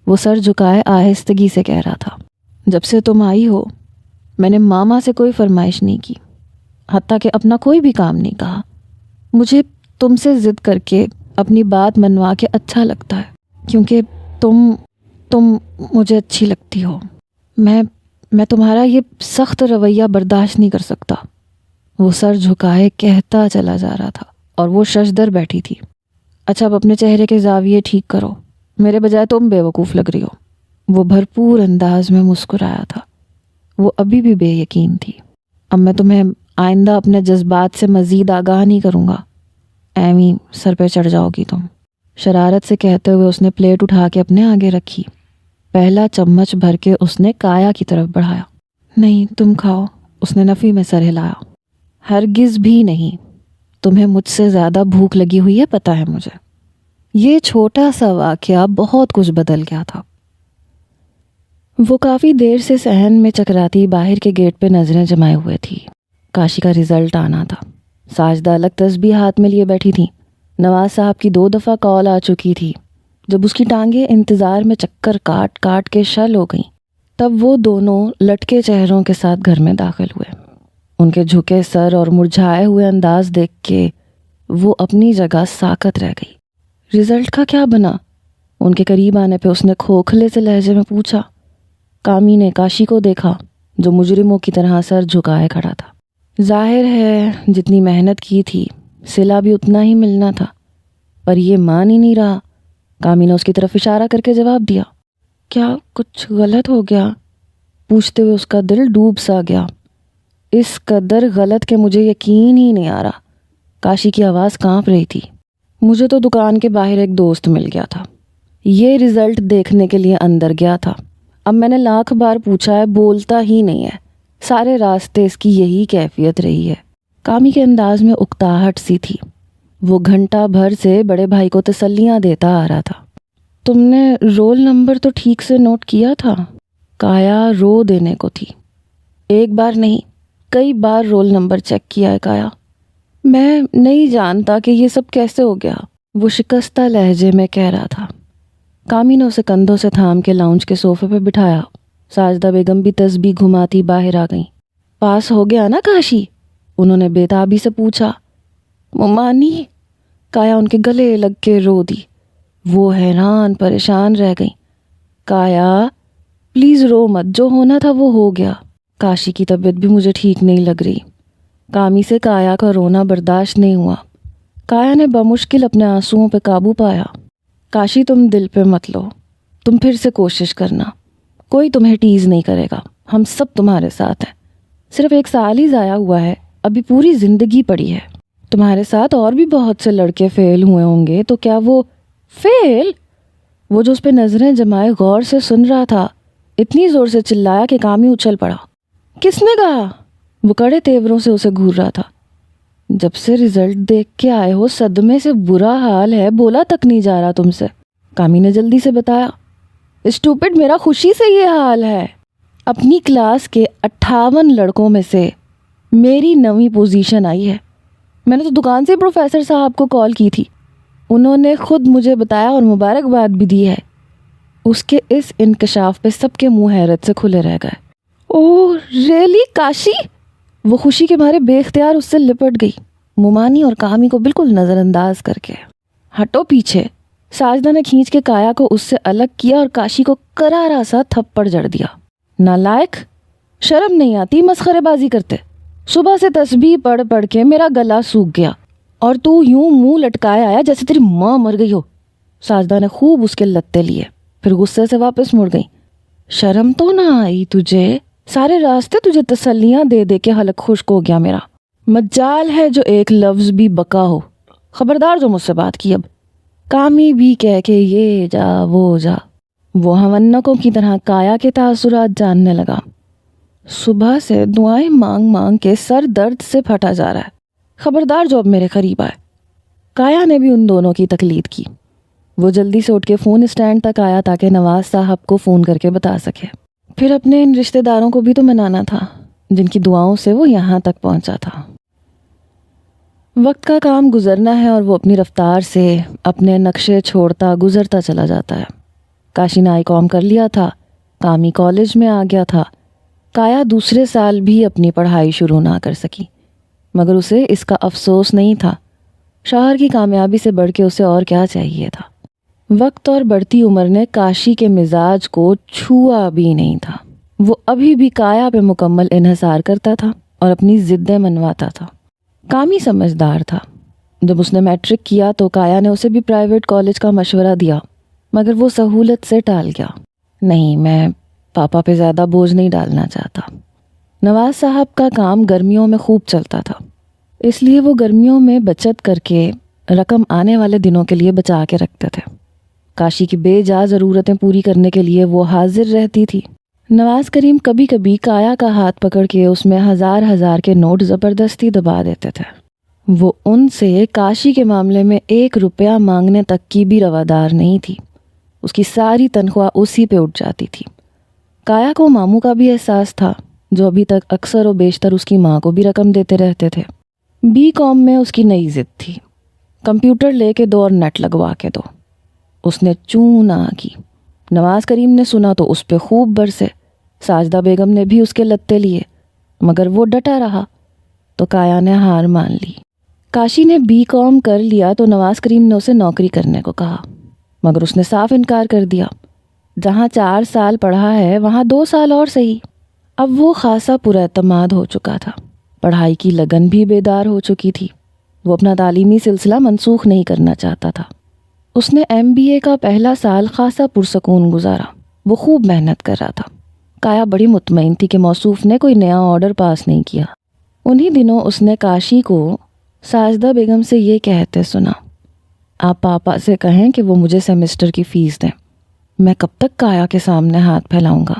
[SPEAKER 1] وہ سر جھکائے آہستگی سے کہہ رہا تھا، جب سے تم آئی ہو میں نے ماما سے کوئی فرمائش نہیں کی، حتیٰ کہ اپنا کوئی بھی کام نہیں کہا۔ مجھے تم سے ضد کر کے اپنی بات منوا کے اچھا لگتا ہے، کیونکہ تم مجھے اچھی لگتی ہو۔ میں تمہارا یہ سخت رویہ برداشت نہیں کر سکتا۔ وہ سر جھکائے کہتا چلا جا رہا تھا اور وہ ششدر بیٹھی تھی۔ اچھا، اب اپنے چہرے کے زاویے ٹھیک کرو، میرے بجائے تم بے وقوف لگ رہی ہو۔ وہ بھرپور انداز میں مسکرایا تھا۔ وہ ابھی بھی بے یقین تھی۔ اب میں تمہیں آئندہ اپنے جذبات سے مزید آگاہ نہیں کروں گا، ایویں سر پہ چڑھ جاؤ گی تم۔ شرارت سے کہتے ہوئے اس نے پلیٹ اٹھا کے اپنے آگے رکھی۔ پہلا چمچ بھر کے اس نے کایا کی طرف بڑھایا۔ نہیں، تم کھاؤ، اس نے نفی میں سر ہلایا۔ ہرگز بھی نہیں، تمہیں مجھ سے زیادہ بھوک لگی ہوئی ہے، پتہ ہے مجھے۔ یہ چھوٹا سا واقعہ بہت کچھ بدل گیا تھا۔ وہ کافی دیر سے صحن میں چکراتی باہر کے گیٹ پہ نظریں جمائے ہوئے تھی۔ کاشی کا رزلٹ آنا تھا۔ ساجدہ الگ تسبیح ہاتھ میں لیے بیٹھی تھی۔ نواز صاحب کی 2 دفعہ کال آ چکی تھی۔ جب اس کی ٹانگیں انتظار میں چکر کاٹ کاٹ کے شل ہو گئیں، تب وہ دونوں لٹکے چہروں کے ساتھ گھر میں داخل ہوئے۔ ان کے جھکے سر اور مرجھائے ہوئے انداز دیکھ کے وہ اپنی جگہ ساکت رہ گئی۔ رزلٹ کا کیا بنا؟ ان کے قریب آنے پہ اس نے کھوکھلے سے لہجے میں پوچھا۔ کامی نے کاشی کو دیکھا جو مجرموں کی طرح سر جھکائے کھڑا تھا۔ ظاہر ہے جتنی محنت کی تھی صلہ بھی اتنا ہی ملنا تھا، پر یہ مان ہی نہیں رہا۔ کامی نے اس کی طرف اشارہ کر کے جواب دیا۔ کیا کچھ غلط ہو گیا؟ پوچھتے ہوئے اس کا دل ڈوب سا گیا۔ اس قدر غلط کہ مجھے یقین ہی نہیں آ رہا۔ کاشی کی آواز کانپ رہی تھی۔ مجھے تو دکان کے باہر ایک دوست مل گیا تھا، یہ رزلٹ دیکھنے کے لیے اندر گیا تھا۔ اب میں نے لاکھ بار پوچھا ہے، بولتا ہی نہیں ہے۔ سارے راستے اس کی یہی کیفیت رہی ہے۔ کامی کے انداز میں اکتاہٹ سی تھی۔ وہ گھنٹہ بھر سے بڑے بھائی کو تسلیاں دیتا آ رہا تھا۔ تم نے رول نمبر تو ٹھیک سے نوٹ کیا تھا؟ کایا رو دینے کو تھی۔ ایک بار نہیں، کئی بار رول نمبر چیک کیا ہے کایا۔ میں نہیں جانتا کہ یہ سب کیسے ہو گیا، وہ شکستہ لہجے میں کہہ رہا تھا۔ کامی نے اسے کندھوں سے تھام کے لاؤنج کے صوفے پہ بٹھایا۔ ساجدہ بیگم بھی تسبیح گھماتی باہر آ گئیں۔ پاس ہو گیا نا کاشی؟ انہوں نے بے تابی سے پوچھا۔ ممانی، کایا ان کے گلے لگ کے رو دی۔ وہ حیران پریشان رہ گئیں۔ کایا پلیز رو مت، جو ہونا تھا وہ ہو گیا۔ کاشی کی طبیعت بھی مجھے ٹھیک نہیں لگ رہی۔ کامی سے کایا کا رونا برداشت نہیں ہوا۔ کایا نے بمشکل اپنے آنسوؤں پہ قابو پایا۔ کاشی تم دل پہ مت لو، تم پھر سے کوشش کرنا، کوئی تمہیں ٹیز نہیں کرے گا، ہم سب تمہارے ساتھ ہیں۔ صرف 1 سال ہی ضائع ہوا ہے، ابھی پوری زندگی پڑی ہے۔ تمہارے ساتھ اور بھی بہت سے لڑکے فیل ہوئے ہوں گے، تو کیا وہ فیل؟ وہ جو اس پہ نظریں جمائے غور سے سن رہا تھا، اتنی زور سے چلایا کہ کامی اچھل پڑا۔ کس نے کہا؟ وہ کڑے تیوروں سے اسے گھور رہا تھا۔ جب سے رزلٹ دیکھ کے آئے ہو صدمے سے برا حال ہے، بولا تک نہیں جا رہا تم سے۔ کامی نے جلدی سے بتایا۔ اسٹوپڈ، میرا خوشی سے یہ حال ہے۔ اپنی کلاس کے 58 لڑکوں میں سے میری 9ویں پوزیشن آئی ہے۔ میں نے تو دکان سے پروفیسر صاحب کو کال کی تھی، انہوں نے خود مجھے بتایا اور مبارکباد بھی دی ہے۔ اس کے اس انکشاف پہ سب کے منہ حیرت سے کھلے رہ گئے۔ اوہ ریئلی کاشی؟ وہ خوشی کے مارے بے اختیار اس سے لپٹ گئی، ممانی اور کامی کو بالکل نظر انداز کر کے۔ ہٹو پیچھے، ساجدہ نے کھینچ کے کایا کو اس سے الگ کیا اور کاشی کو کرارا سا تھپڑ جڑ دیا۔ نالائق، شرم نہیں آتی مسخرے بازی کرتے؟ صبح سے تسبیح پڑھ پڑھ کے میرا گلا سوکھ گیا اور تو یوں منہ لٹکائے آیا جیسے تیری ماں مر گئی ہو۔ ساجدہ نے خوب اس کے لتے لیے، پھر غصے سے واپس مڑ گئی۔ شرم تو نہ آئی تجھے؟ سارے راستے تجھے تسلیاں دے دے کے حلق خشک ہو گیا میرا۔ مجال ہے جو ایک لفظ بھی بکا ہو، خبردار جو مجھ سے بات کی اب۔ کامی بھی کہہ کے یہ جا وہ جا، وہ ہونکوں کی طرح کایا کے تاثرات جاننے لگا۔ صبح سے دعائیں مانگ مانگ کے سر درد سے پھٹا جا رہا ہے، خبردار جو اب میرے قریب آئے۔ کایا نے بھی ان دونوں کی تقلید کی۔ وہ جلدی سے اٹھ کے فون اسٹینڈ تک آیا تاکہ نواز صاحب کو فون کر کے بتا سکے۔ پھر اپنے ان رشتہ داروں کو بھی تو منانا تھا جن کی دعاؤں سے وہ یہاں تک پہنچا تھا۔ وقت کا کام گزرنا ہے اور وہ اپنی رفتار سے اپنے نقشے چھوڑتا گزرتا چلا جاتا ہے۔ کاشی نے ICOM کر لیا تھا، کامی کالج میں آ گیا تھا۔ کایا دوسرے سال بھی اپنی پڑھائی شروع نہ کر سکی، مگر اسے اس کا افسوس نہیں تھا۔ شوہر کی کامیابی سے بڑھ کے اسے اور کیا چاہیے تھا؟ وقت اور بڑھتی عمر نے کاشی کے مزاج کو چھوا بھی نہیں تھا۔ وہ ابھی بھی کایا پہ مکمل انحصار کرتا تھا اور اپنی ضدیں منواتا تھا۔ کامی سمجھدار تھا۔ جب اس نے میٹرک کیا تو کایا نے اسے بھی پرائیویٹ کالج کا مشورہ دیا، مگر وہ سہولت سے ٹال گیا۔ نہیں، میں پاپا پہ زیادہ بوجھ نہیں ڈالنا چاہتا۔ نواز صاحب کا کام گرمیوں میں خوب چلتا تھا، اس لیے وہ گرمیوں میں بچت کر کے رقم آنے والے دنوں کے لیے بچا کے رکھتے تھے۔ کاشی کی بے جا ضرورتیں پوری کرنے کے لیے وہ حاضر رہتی تھی۔ نواز کریم کبھی کبھی کایا کا ہاتھ پکڑ کے اس میں ہزار ہزار کے نوٹ زبردستی دبا دیتے تھے۔ وہ ان سے کاشی کے معاملے میں 1 روپیہ مانگنے تک کی بھی روادار نہیں تھی۔ اس کی ساری تنخواہ اسی پہ اٹھ جاتی تھی۔ کایا کو ماموں کا بھی احساس تھا، جو ابھی تک اکثر و بیشتر اس کی ماں کو بھی رقم دیتے رہتے تھے۔ BCom میں اس کی نئی ضد تھی، کمپیوٹر لے کے دو اور نیٹ لگوا کے دو۔ اس نے چوں نہ کی۔ نواز کریم نے سنا تو اس پہ خوب برسے۔ ساجدہ بیگم نے بھی اس کے لتے لیے، مگر وہ ڈٹا رہا تو کایا نے ہار مان لی۔ کاشی نے BCom کر لیا تو نواز کریم نے اسے نوکری کرنے کو کہا، مگر اس نے صاف انکار کر دیا۔ جہاں 4 سال پڑھا ہے وہاں 2 سال اور صحیح۔ اب وہ خاصا پراعتماد ہو چکا تھا، پڑھائی کی لگن بھی بیدار ہو چکی تھی۔ وہ اپنا تعلیمی سلسلہ منسوخ نہیں کرنا چاہتا تھا۔ اس نے MBA کا پہلا سال خاصا پرسکون گزارا۔ وہ خوب محنت کر رہا تھا۔ کایا بڑی مطمئن تھی کہ موصوف نے کوئی نیا آرڈر پاس نہیں کیا۔ انہی دنوں اس نے کاشی کو ساجدہ بیگم سے یہ کہتے سنا، آپ پاپا سے کہیں کہ وہ مجھے سیمسٹر کی فیس دیں۔ میں کب تک کایا کے سامنے ہاتھ پھیلاؤں گا؟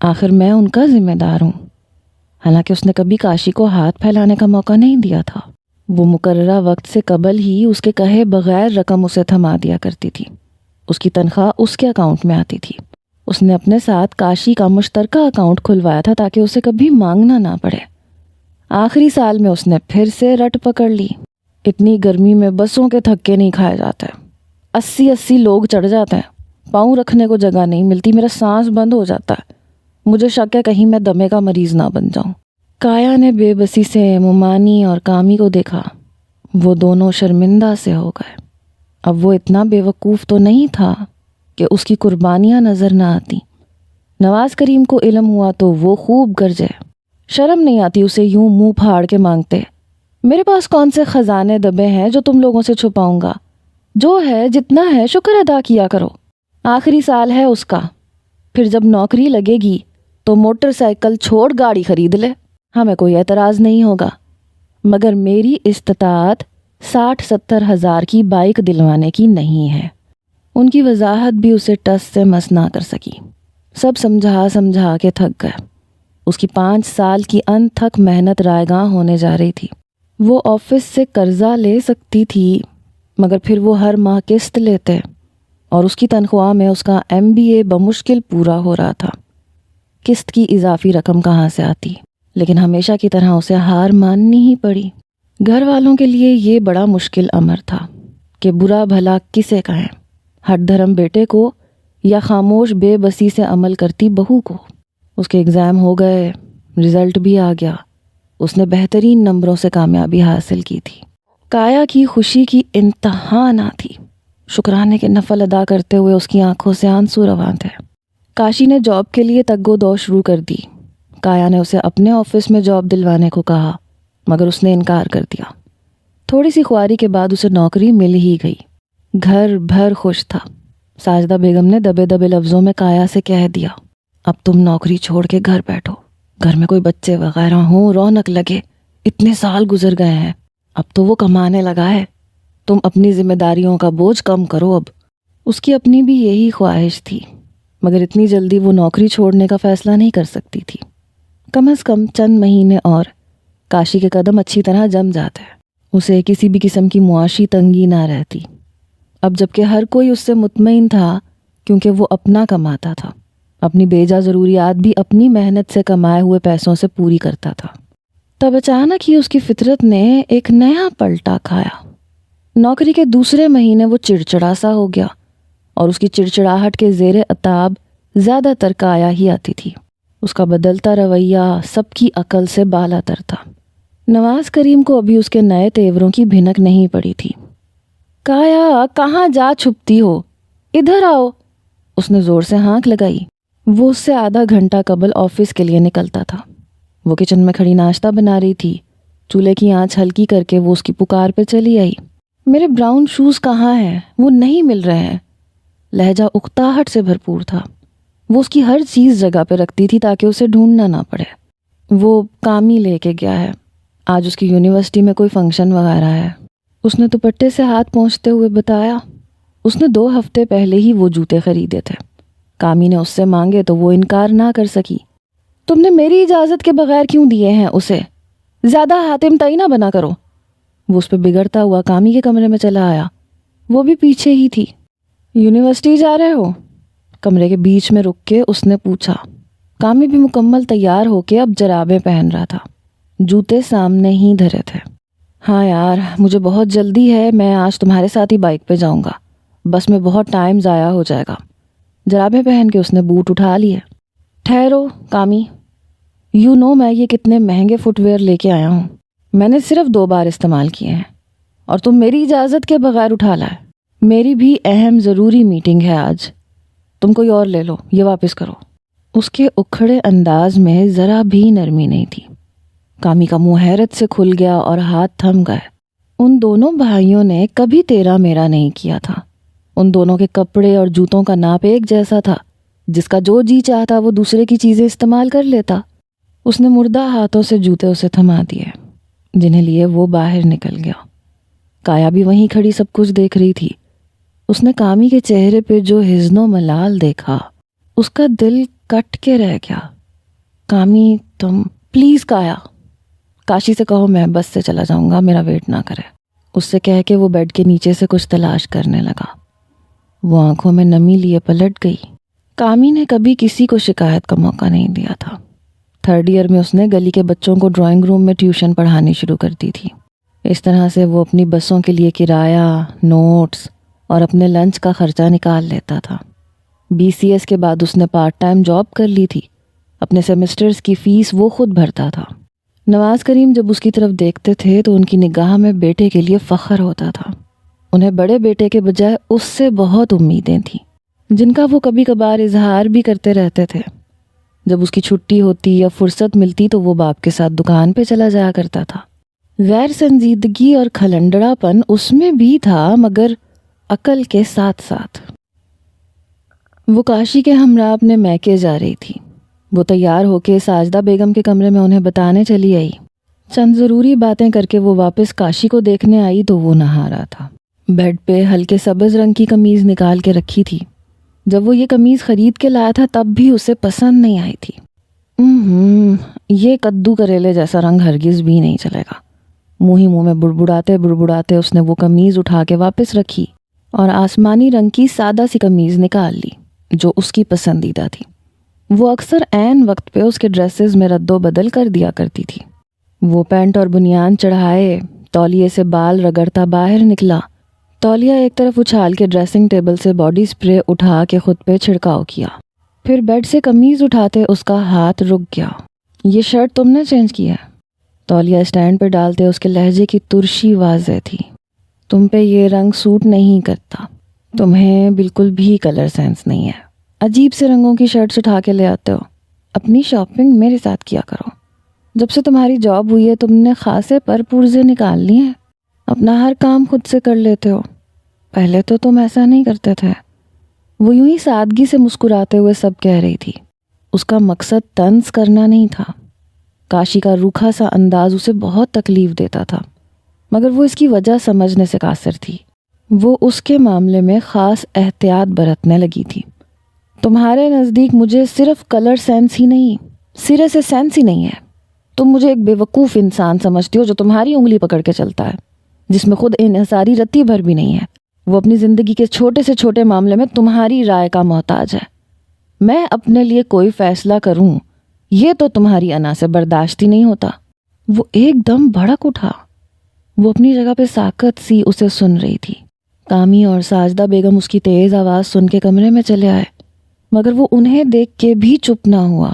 [SPEAKER 1] آخر میں ان کا ذمہ دار ہوں۔ حالانکہ اس نے کبھی کاشی کو ہاتھ پھیلانے کا موقع نہیں دیا تھا۔ وہ مقررہ وقت سے قبل ہی اس کے کہے بغیر رقم اسے تھما دیا کرتی تھی۔ اس کی تنخواہ اس کے اکاؤنٹ میں آتی تھی۔ اس نے اپنے ساتھ کاشی کا مشترکہ اکاؤنٹ کھلوایا تھا تاکہ اسے کبھی مانگنا نہ پڑے۔ آخری سال میں اس نے پھر سے رٹ پکڑ لی۔ اتنی گرمی میں بسوں کے تھکے نہیں کھائے جاتے، 80 لوگ چڑھ جاتے ہیں، پاؤں رکھنے کو جگہ نہیں ملتی، میرا سانس بند ہو جاتا ہے۔ مجھے شک ہے کہیں میں دمے کا مریض نہ بن جاؤں۔ کایا نے بے بسی سے مومانی اور کامی کو دیکھا۔ وہ دونوں شرمندہ سے ہو گئے۔ اب وہ اتنا بے وقوف تو نہیں تھا کہ اس کی قربانیاں نظر نہ آتی۔ نواز کریم کو علم ہوا تو وہ خوب گرجے۔ شرم نہیں آتی اسے یوں منہ پھاڑ کے مانگتے، میرے پاس کون سے خزانے دبے ہیں جو تم لوگوں سے چھپاؤں گا؟ جو ہے جتنا ہے شکر ادا کیا کرو۔ آخری سال ہے اس کا، پھر جب نوکری لگے گی تو موٹر سائیکل چھوڑ گاڑی خرید لے، ہمیں کوئی اعتراض نہیں ہوگا۔ مگر میری استطاعت 60-70 ہزار کی بائک دلوانے کی نہیں ہے۔ ان کی وضاحت بھی اسے ٹس سے مس نہ کر سکی۔ سب سمجھا کے تھک گئے۔ اس کی 5 سال کی ان تھک محنت رائیگاں ہونے جا رہی تھی۔ وہ آفس سے قرضہ لے سکتی تھی، مگر پھر وہ ہر ماہ قسط لیتے اور اس کی تنخواہ میں اس کا MBA بمشکل پورا ہو رہا تھا۔ قسط کی اضافی رقم کہاں سے آتی؟ لیکن ہمیشہ کی طرح اسے ہار ماننی ہی پڑی۔ گھر والوں کے لیے یہ بڑا مشکل امر تھا کہ برا بھلا کسے کہیں، ہٹ دھرم بیٹے کو یا خاموش بے بسی سے عمل کرتی بہو کو۔ اس کے ایگزام ہو گئے، رزلٹ بھی آ گیا۔ اس نے بہترین نمبروں سے کامیابی حاصل کی تھی۔ کایا کی خوشی کی انتہا نہ تھی۔ شکرانے کے نفل ادا کرتے ہوئے اس کی آنکھوں سے آنسو رواں تھے۔ کاشی نے جاب کے لیے تگ و دو شروع کر دی۔ کایا نے اسے اپنے آفس میں جاب دلوانے کو کہا، مگر اس نے انکار کر دیا۔ تھوڑی سی خواری کے بعد اسے نوکری مل ہی گئی۔ گھر بھر خوش تھا۔ ساجدہ بیگم نے دبے دبے لفظوں میں کایا سے کہہ دیا، اب تم نوکری چھوڑ کے گھر بیٹھو، گھر میں کوئی بچے وغیرہ ہوں، رونق لگے، اتنے سال گزر گئے ہیں، اب تو وہ کمانے لگا ہے، تم اپنی ذمہ داریوں کا بوجھ کم کرو اب۔ اس کی اپنی بھی یہی خواہش تھی، مگر اتنی جلدی وہ نوکری چھوڑنے کا فیصلہ نہیں کر سکتی تھی۔ کم از کم چند مہینے اور کاشی کے قدم اچھی طرح جم جاتے، اسے کسی بھی قسم کی معاشی تنگی نہ رہتی۔ اب جبکہ ہر کوئی اس سے مطمئن تھا کیونکہ وہ اپنا کماتا تھا، اپنی بیجا ضروریات بھی اپنی محنت سے کمائے ہوئے پیسوں سے پوری کرتا تھا، تب اچانک ہی اس کی فطرت نے ایک نیا پلٹا کھایا۔ نوکری کے دوسرے مہینے وہ چڑچڑا سا ہو گیا، اور اس کی چڑچڑاہٹ کے زیر عتاب زیادہ تر کایا ہی آتی تھی۔ اس کا بدلتا رویہ سب کی عقل سے بالا تر تھا۔ نواز کریم کو ابھی اس کے نئے تیوروں کی بھنک نہیں پڑی تھی۔ کایا، کہاں جا چھپتی ہو؟ ادھر آؤ، اس نے زور سے ہانک لگائی۔ وہ اس سے آدھا گھنٹہ قبل آفس کے لیے نکلتا تھا۔ وہ کچن میں کھڑی ناشتہ بنا رہی تھی۔ چولہے کی آنچ ہلکی کر کے وہ اس کی پکار پہ چلی آئی۔ میرے براؤن شوز کہاں ہیں؟ وہ نہیں مل رہے ہیں۔ لہجہ اکتاہٹ سے بھرپور تھا۔ وہ اس کی ہر چیز جگہ پہ رکھتی تھی تاکہ اسے ڈھونڈنا نہ پڑے۔ وہ کامی لے کے گیا ہے، آج اس کی یونیورسٹی میں کوئی فنکشن وغیرہ ہے، اس نے دوپٹے سے ہاتھ پونچھتے ہوئے بتایا۔ اس نے 2 ہفتے پہلے ہی وہ جوتے خریدے تھے۔ کامی نے اس سے مانگے تو وہ انکار نہ کر سکی۔ تم نے میری اجازت کے بغیر کیوں دیے ہیں اسے؟ زیادہ حاتم طئی نہ بنا کرو۔ وہ اس پہ بگڑتا ہوا کامی کے کمرے میں چلا آیا۔ وہ بھی پیچھے ہی تھی۔ یونیورسٹی جا رہے ہو؟ کمرے کے بیچ میں رک کے اس نے پوچھا۔ کامی بھی مکمل تیار ہو کے اب جرابیں پہن رہا تھا، جوتے سامنے ہی دھرے تھے۔ ہاں یار، مجھے بہت جلدی ہے، میں آج تمہارے ساتھ ہی بائک پہ جاؤں گا، بس میں بہت ٹائم ضائع ہو جائے گا۔ جرابیں پہن کے اس نے بوٹ اٹھا لیے۔ ٹھہرو کامی، میں یہ کتنے مہنگے فٹ ویئر لے کے آیا ہوں، میں نے صرف 2 بار استعمال کیے ہیں اور تم میری اجازت کے بغیر اٹھا لائے۔ میری بھی اہم ضروری میٹنگ ہے آج، تم کوئی اور لے لو، یہ واپس کرو۔ اس کے اکھڑے انداز میں ذرا بھی نرمی نہیں تھی۔ کامی کا منہ حیرت سے کھل گیا اور ہاتھ تھم گئے۔ ان دونوں بھائیوں نے کبھی تیرا میرا نہیں کیا تھا۔ ان دونوں کے کپڑے اور جوتوں کا ناپ ایک جیسا تھا، جس کا جو جی چاہتا وہ دوسرے کی چیزیں استعمال کر لیتا۔ اس نے مردہ ہاتھوں سے جوتے اسے تھما دیے، جنہیں لیے وہ باہر نکل گیا۔ کایا بھی وہیں کھڑی سب کچھ دیکھ رہی تھی۔ اس نے کامی کے چہرے پہ جو حزن و ملال دیکھا، اس کا دل کٹ کے رہ گیا۔ کامی، تم پلیز کایا، کاشی سے کہو میں بس سے چلا جاؤں گا، میرا ویٹ نہ کرے۔ اس سے کہہ کے وہ بیڈ کے نیچے سے کچھ تلاش کرنے لگا۔ وہ آنکھوں میں نمی لیے پلٹ گئی۔ کامی نے کبھی کسی کو شکایت کا موقع نہیں دیا تھا۔ 3rd ایئر میں اس نے گلی کے بچوں کو ڈرائنگ روم میں ٹیوشن پڑھانی شروع کر دی تھی۔ اس طرح سے وہ اپنی بسوں کے لیے کرایہ، نوٹس اور اپنے لنچ کا خرچہ نکال لیتا تھا۔ BCS کے بعد اس نے پارٹ ٹائم جاب کر لی تھی۔ اپنے سیمسٹرز کی فیس وہ خود بھرتا تھا۔ نواز کریم جب اس کی طرف دیکھتے تھے تو ان کی نگاہ میں بیٹے کے لیے فخر ہوتا تھا۔ انہیں بڑے بیٹے کے بجائے اس سے بہت امیدیں تھیں، جن کا وہ کبھی کبھار اظہار بھی کرتے رہتے تھے۔ جب اس کی چھٹی ہوتی یا فرصت ملتی تو وہ باپ کے ساتھ دکان پہ چلا جایا کرتا تھا۔ غیر سنجیدگی اور کھلنڈڑا پن اس میں بھی تھا، مگر عقل کے ساتھ ساتھ۔ وہ کاشی کے ہمراہ اپنے میکے جا رہی تھی۔ وہ تیار ہو کے ساجدہ بیگم کے کمرے میں انہیں بتانے چلی آئی۔ چند ضروری باتیں کر کے وہ واپس کاشی کو دیکھنے آئی تو وہ نہا رہا تھا۔ بیڈ پہ ہلکے سبز رنگ کی قمیض نکال کے رکھی تھی۔ جب وہ یہ قمیض خرید کے لایا تھا تب بھی اسے پسند نہیں آئی تھی۔ یہ کدو کریلے جیسا رنگ ہرگز بھی نہیں چلے گا۔ منہ ہی منہ میں بڑبڑاتے اس نے وہ قمیض اٹھا کے واپس رکھی اور آسمانی رنگ کی سادہ سی قمیض نکال لی جو اس کی پسندیدہ تھی۔ وہ اکثر عین وقت پہ اس کے ڈریسز میں رد و بدل کر دیا کرتی تھی۔ وہ پینٹ اور بنیان چڑھائے تولیے سے بال رگڑتا باہر نکلا۔ تولیہ ایک طرف اچھال کے ڈریسنگ ٹیبل سے باڈی سپرے اٹھا کے خود پہ چھڑکاؤ کیا۔ پھر بیڈ سے قمیض اٹھاتے اس کا ہاتھ رک گیا۔ یہ شرٹ تم نے چینج کی ہے؟ تولیہ اسٹینڈ پہ ڈالتے اس کے لہجے کی ترشی واضح تھی۔ تم پہ یہ رنگ سوٹ نہیں کرتا، تمہیں بالکل بھی کلر سینس نہیں ہے، عجیب سے رنگوں کی شرٹس اٹھا کے لے آتے ہو۔ اپنی شاپنگ میرے ساتھ کیا کرو۔ جب سے تمہاری جاب ہوئی ہے تم نے خاصے پر پرزے نکال لی ہیں، اپنا ہر کام خود سے کر لیتے ہو، پہلے تو تم ایسا نہیں کرتے تھے۔ وہ یوں ہی سادگی سے مسکراتے ہوئے سب کہہ رہی تھی۔ اس کا مقصد طنز کرنا نہیں تھا۔ کاشی کا روکھا سا انداز اسے بہت تکلیف دیتا تھا، مگر وہ اس کی وجہ سمجھنے سے قاصر تھی۔ وہ اس کے معاملے میں خاص احتیاط برتنے لگی تھی۔ تمہارے نزدیک مجھے صرف کلر سینس ہی نہیں، سرے سے سینس ہی نہیں ہے۔ تم مجھے ایک بے وقوف انسان سمجھتی ہو جو تمہاری انگلی پکڑ کے چلتا ہے، جس میں خود انحصاری رتی بھر بھی نہیں ہے۔ وہ اپنی زندگی کے چھوٹے سے چھوٹے معاملے میں تمہاری رائے کا محتاج ہے۔ میں اپنے لیے کوئی فیصلہ کروں یہ تو تمہاری انا سے برداشت ہی نہیں ہوتا۔ وہ ایک دم بھڑک اٹھا۔ وہ اپنی جگہ پہ ساکت سی اسے سن رہی تھی۔ کامی اور ساجدہ بیگم اس کی تیز آواز سن کے کمرے میں چلے آئے، مگر وہ انہیں دیکھ کے بھی چپ نہ ہوا۔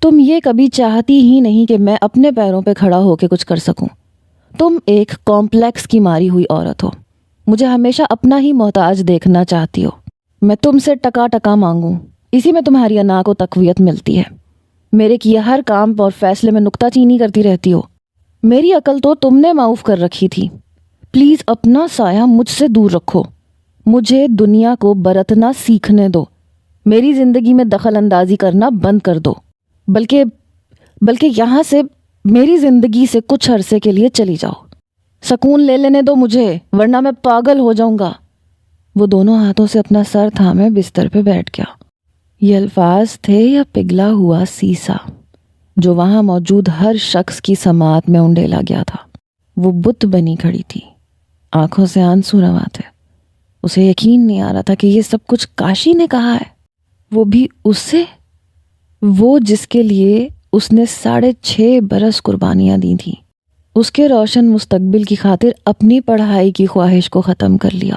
[SPEAKER 1] تم یہ کبھی چاہتی ہی نہیں کہ میں اپنے پیروں پہ کھڑا ہو کے کچھ کر سکوں۔ تم ایک کمپلیکس کی ماری ہوئی عورت ہو، مجھے ہمیشہ اپنا ہی محتاج دیکھنا چاہتی ہو۔ میں تم سے ٹکا ٹکا مانگوں، اسی میں تمہاری انا کو تقویت ملتی ہے۔ میرے کیے ہر کام اور فیصلے میں نکتہ چینی کرتی رہتی ہو۔ میری عقل تو تم نے معاف کر رکھی تھی۔ پلیز اپنا سایہ مجھ سے دور رکھو، مجھے دنیا کو برتنا سیکھنے دو، میری زندگی میں دخل اندازی کرنا بند کر دو، بلکہ یہاں سے میری زندگی سے کچھ عرصے کے لیے چلی جاؤ۔ سکون لے لینے دو مجھے، ورنہ میں پاگل ہو جاؤں گا۔ وہ دونوں ہاتھوں سے اپنا سر تھامے بستر پہ بیٹھ گیا۔ یہ الفاظ تھے یا پگھلا ہوا سیسا جو وہاں موجود ہر شخص کی سماعت میں انڈیلا گیا تھا۔ وہ بت بنی کھڑی تھی، آنکھوں سے آنسو رواں تھے۔ اسے یقین نہیں آ رہا تھا کہ یہ سب کچھ کاشی نے کہا ہے، وہ بھی اسے، وہ جس کے لیے اس نے 6.5 برس قربانیاں دی تھیں۔ اس کے روشن مستقبل کی خاطر اپنی پڑھائی کی خواہش کو ختم کر لیا،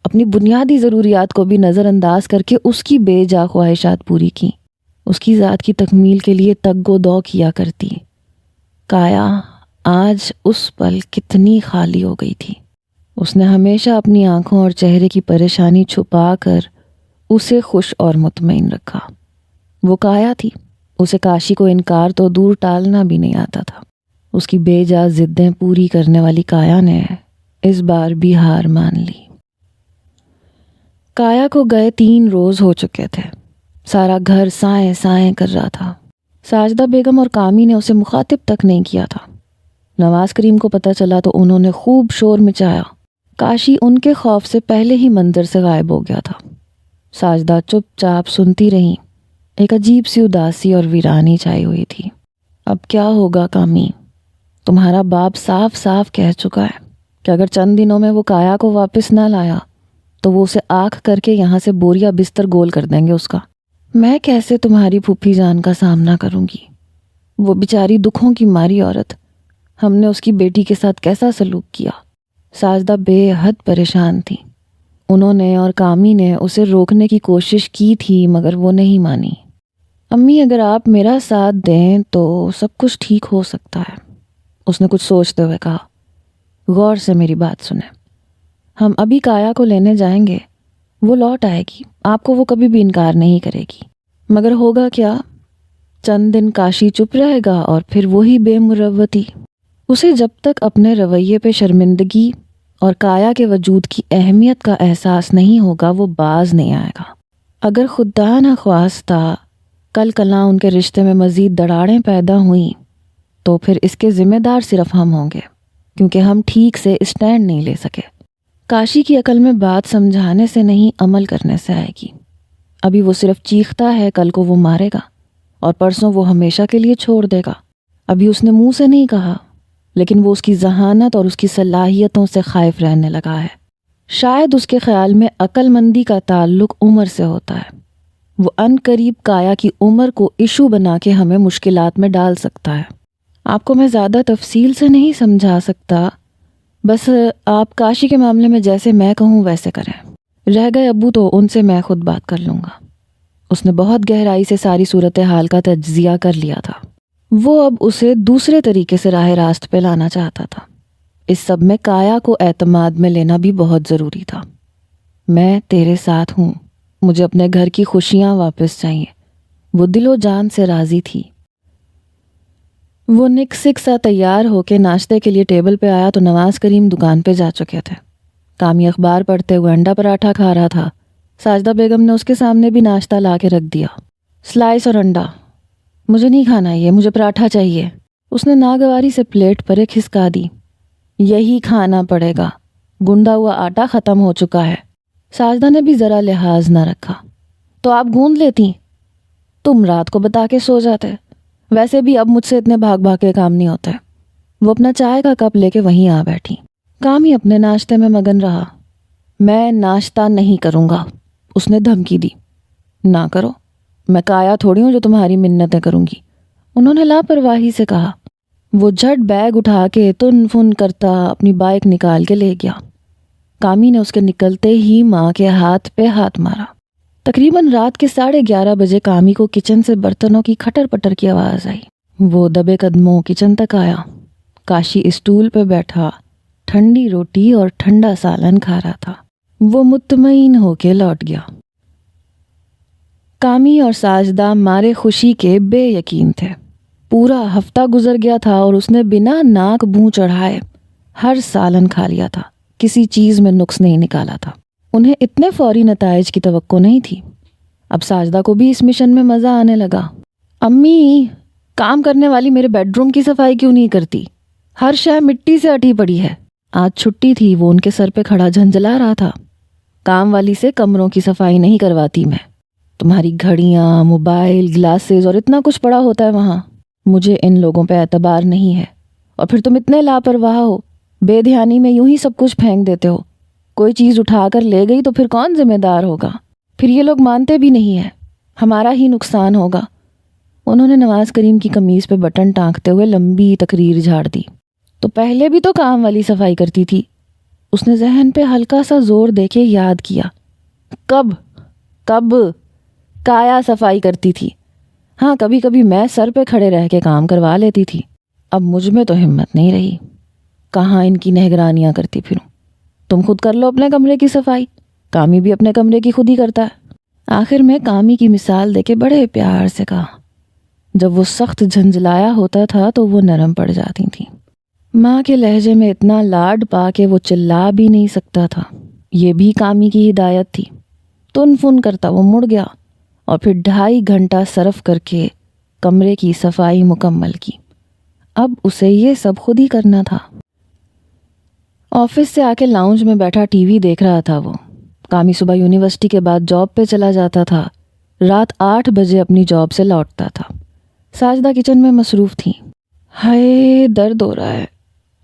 [SPEAKER 1] اپنی بنیادی ضروریات کو بھی نظر انداز کر کے اس کی بے جا خواہشات پوری کی۔ اس کی ذات کی تکمیل کے لیے تگ و دو کیا کرتی کایا آج اس پل کتنی خالی ہو گئی تھی۔ اس نے ہمیشہ اپنی آنکھوں اور چہرے کی پریشانی چھپا کر اسے خوش اور مطمئن رکھا۔ وہ کایا تھی، اسے کاشی کو انکار تو دور ٹالنا بھی نہیں آتا تھا۔ اس کی بے جا ضدیں پوری کرنے والی کایا نے اس بار بھی ہار مان لی۔ کایا کو گئے 3 روز ہو چکے تھے۔ سارا گھر سائیں سائیں کر رہا تھا۔ ساجدہ بیگم اور کامی نے اسے مخاطب تک نہیں کیا تھا۔ نواز کریم کو پتہ چلا تو انہوں نے خوب شور مچایا۔ کاشی ان کے خوف سے پہلے ہی منظر سے غائب ہو گیا تھا۔ ساجدہ چپ چاپ سنتی رہیں۔ ایک عجیب سی اداسی اور ویرانی چھائی ہوئی تھی۔ اب کیا ہوگا کامی؟ تمہارا باپ صاف صاف کہہ چکا ہے کہ اگر چند دنوں میں وہ کایا کو واپس نہ لایا تو وہ اسے آنکھ کر کے یہاں سے بوریا بستر گول کر دیں گے اس کا۔ میں کیسے تمہاری پھوپھی جان کا سامنا کروں گی؟ وہ بیچاری دکھوں کی ماری عورت، ہم نے اس کی بیٹی کے ساتھ کیسا سلوک کیا؟ ساجدہ بے حد پریشان تھی۔ انہوں نے اور کامی نے اسے روکنے کی کوشش کی تھی مگر وہ نہیں مانی۔ امی اگر آپ میرا ساتھ دیں تو سب کچھ ٹھیک ہو سکتا ہے، اس نے کچھ سوچتے ہوئے کہا۔ غور سے میری بات سنیں، ہم ابھی کایا کو لینے جائیں گے، وہ لوٹ آئے گی، آپ کو وہ کبھی بھی انکار نہیں کرے گی، مگر ہوگا کیا؟ چند دن کاشی چپ رہے گا اور پھر وہی بے مروتی۔ اسے جب تک اپنے رویے پہ شرمندگی اور کایا کے وجود کی اہمیت کا احساس نہیں ہوگا وہ باز نہیں آئے گا۔ اگر خدا نہ خواستہ کل کلاں ان کے رشتے میں مزید دراڑیں پیدا ہوئیں تو پھر اس کے ذمہ دار صرف ہم ہوں گے، کیونکہ ہم ٹھیک سے اسٹینڈ نہیں لے سکے۔ کاشی کی عقل میں بات سمجھانے سے نہیں عمل کرنے سے آئے گی۔ ابھی وہ صرف چیختا ہے، کل کو وہ مارے گا اور پرسوں وہ ہمیشہ کے لیے چھوڑ دے گا۔ ابھی اس نے منہ سے نہیں کہا لیکن وہ اس کی ذہانت اور اس کی صلاحیتوں سے خائف رہنے لگا ہے۔ شاید اس کے خیال میں عقل مندی کا تعلق عمر سے ہوتا ہے۔ وہ ان قریب کایا کی عمر کو ایشو بنا کے ہمیں مشکلات میں ڈال سکتا ہے۔ آپ کو میں زیادہ تفصیل سے نہیں سمجھا سکتا، بس آپ کاشی کے معاملے میں جیسے میں کہوں ویسے کریں۔ رہ گئے ابو تو ان سے میں خود بات کر لوں گا۔ اس نے بہت گہرائی سے ساری صورتحال کا تجزیہ کر لیا تھا۔ وہ اب اسے دوسرے طریقے سے راہ راست پہ لانا چاہتا تھا۔ اس سب میں کایا کو اعتماد میں لینا بھی بہت ضروری تھا۔ میں تیرے ساتھ ہوں، مجھے اپنے گھر کی خوشیاں واپس چاہیے۔ وہ دل و جان سے راضی تھی۔ وہ نک سک سا تیار ہو کے ناشتے کے لیے ٹیبل پہ آیا تو نواز کریم دکان پہ جا چکے تھے۔ کامی اخبار پڑھتے ہوئے انڈا پراٹھا کھا رہا تھا۔ ساجدہ بیگم نے اس کے سامنے بھی ناشتہ لا کے رکھ دیا، سلائس اور انڈا۔ مجھے نہیں کھانا یہ، مجھے پراٹھا چاہیے۔ اس نے ناگواری سے پلیٹ پر ایک کھسکا دی۔ یہی کھانا پڑے گا، گندا ہوا آٹا ختم ہو چکا ہے۔ ساجدہ نے بھی ذرا لحاظ نہ رکھا۔ تو آپ گوندھ لیتی، تم رات کو بتا کے سو جاتے، ویسے بھی اب مجھ سے اتنے بھاگ بھاگ کے کام نہیں ہوتے۔ وہ اپنا چائے کا کپ لے کے وہیں آ بیٹھی۔ کامی اپنے ناشتے میں مگن رہا۔ میں ناشتہ نہیں کروں گا، اس نے دھمکی دی۔ نہ کرو، میں کایا تھوڑی ہوں جو تمہاری منتیں کروں گی، انہوں نے لاپرواہی سے کہا۔ وہ جھٹ بیگ اٹھا کے تن فن کرتا اپنی بائک نکال کے لے گیا۔ کامی نے اس کے نکلتے ہی ماں کے ہاتھ پہ ہاتھ مارا۔ تقریباً رات کے 11:30 بجے کامی کو کچن سے برتنوں کی کھٹر پٹر کی آواز آئی۔ وہ دبے قدموں کچن تک آیا۔ کاشی اسٹول پہ بیٹھا ٹھنڈی روٹی اور ٹھنڈا سالن کھا رہا تھا۔ وہ مطمئن ہو کے لوٹ گیا۔ کامی اور ساجدہ مارے خوشی کے بے یقین تھے۔ پورا ہفتہ گزر گیا تھا اور اس نے بنا ناک منہ چڑھائے ہر سالن کھا لیا تھا، کسی چیز میں نقص نہیں نکالا تھا۔ انہیں اتنے فوری نتائج کی توقع نہیں تھی۔ اب ساجدہ کو بھی اس مشن میں مزہ آنے لگا۔ امی، کام کرنے والی میرے بیڈ روم کی صفائی کیوں نہیں کرتی؟ ہر شے مٹی سے اٹی پڑی ہے۔ آج چھٹی تھی، وہ ان کے سر پہ کھڑا جھنجلا رہا تھا۔ کام والی سے کمروں کی صفائی نہیں کرواتی میں، تمہاری گھڑیاں، موبائل، گلاسز اور اتنا کچھ پڑا ہوتا ہے وہاں۔ مجھے ان لوگوں پہ اعتبار نہیں ہے۔ اور پھر تم اتنے لاپرواہ ہو، بے دھیانی میں یوں ہی سب کچھ پھینک دیتے ہو۔ کوئی چیز اٹھا کر لے گئی تو پھر کون ذمہ دار ہوگا؟ پھر یہ لوگ مانتے بھی نہیں ہیں، ہمارا ہی نقصان ہوگا۔ انہوں نے نواز کریم کی قمیض پہ بٹن ٹانکتے ہوئے لمبی تقریر جھاڑ دی۔ تو پہلے بھی تو کام والی صفائی کرتی تھی، اس نے ذہن پہ ہلکا سا زور دے کے یاد کیا۔ کب کایا صفائی کرتی تھی؟ ہاں، کبھی کبھی میں سر پہ کھڑے رہ کے کام کروا لیتی تھی، اب مجھ میں تو ہمت نہیں رہی، کہاں ان کی نگرانیاں کرتی پھروں۔ تم خود کر لو اپنے کمرے کی صفائی، کامی بھی اپنے کمرے کی خود ہی کرتا ہے۔ آخر میں کامی کی مثال دے کے بڑے پیار سے کہا۔ جب وہ سخت جھنجھلایا ہوتا تھا تو وہ نرم پڑ جاتی تھی۔ ماں کے لہجے میں اتنا لاڈ پا کے وہ چلا بھی نہیں سکتا تھا، یہ بھی کامی کی ہدایت تھی۔ تن فن کرتا وہ مڑ گیا اور پھر 2.5 گھنٹہ صرف کر کے کمرے کی صفائی مکمل کی۔ اب اسے یہ سب خود ہی کرنا تھا۔ آفس سے آ کے لاؤنج میں بیٹھا ٹی وی دیکھ رہا تھا وہ۔ کامی صبح یونیورسٹی کے بعد جاب پہ چلا جاتا تھا، رات 8 بجے اپنی جاب سے لوٹتا تھا۔ ساجدہ کچن میں مصروف تھی۔ ہائے، درد ہو رہا ہے۔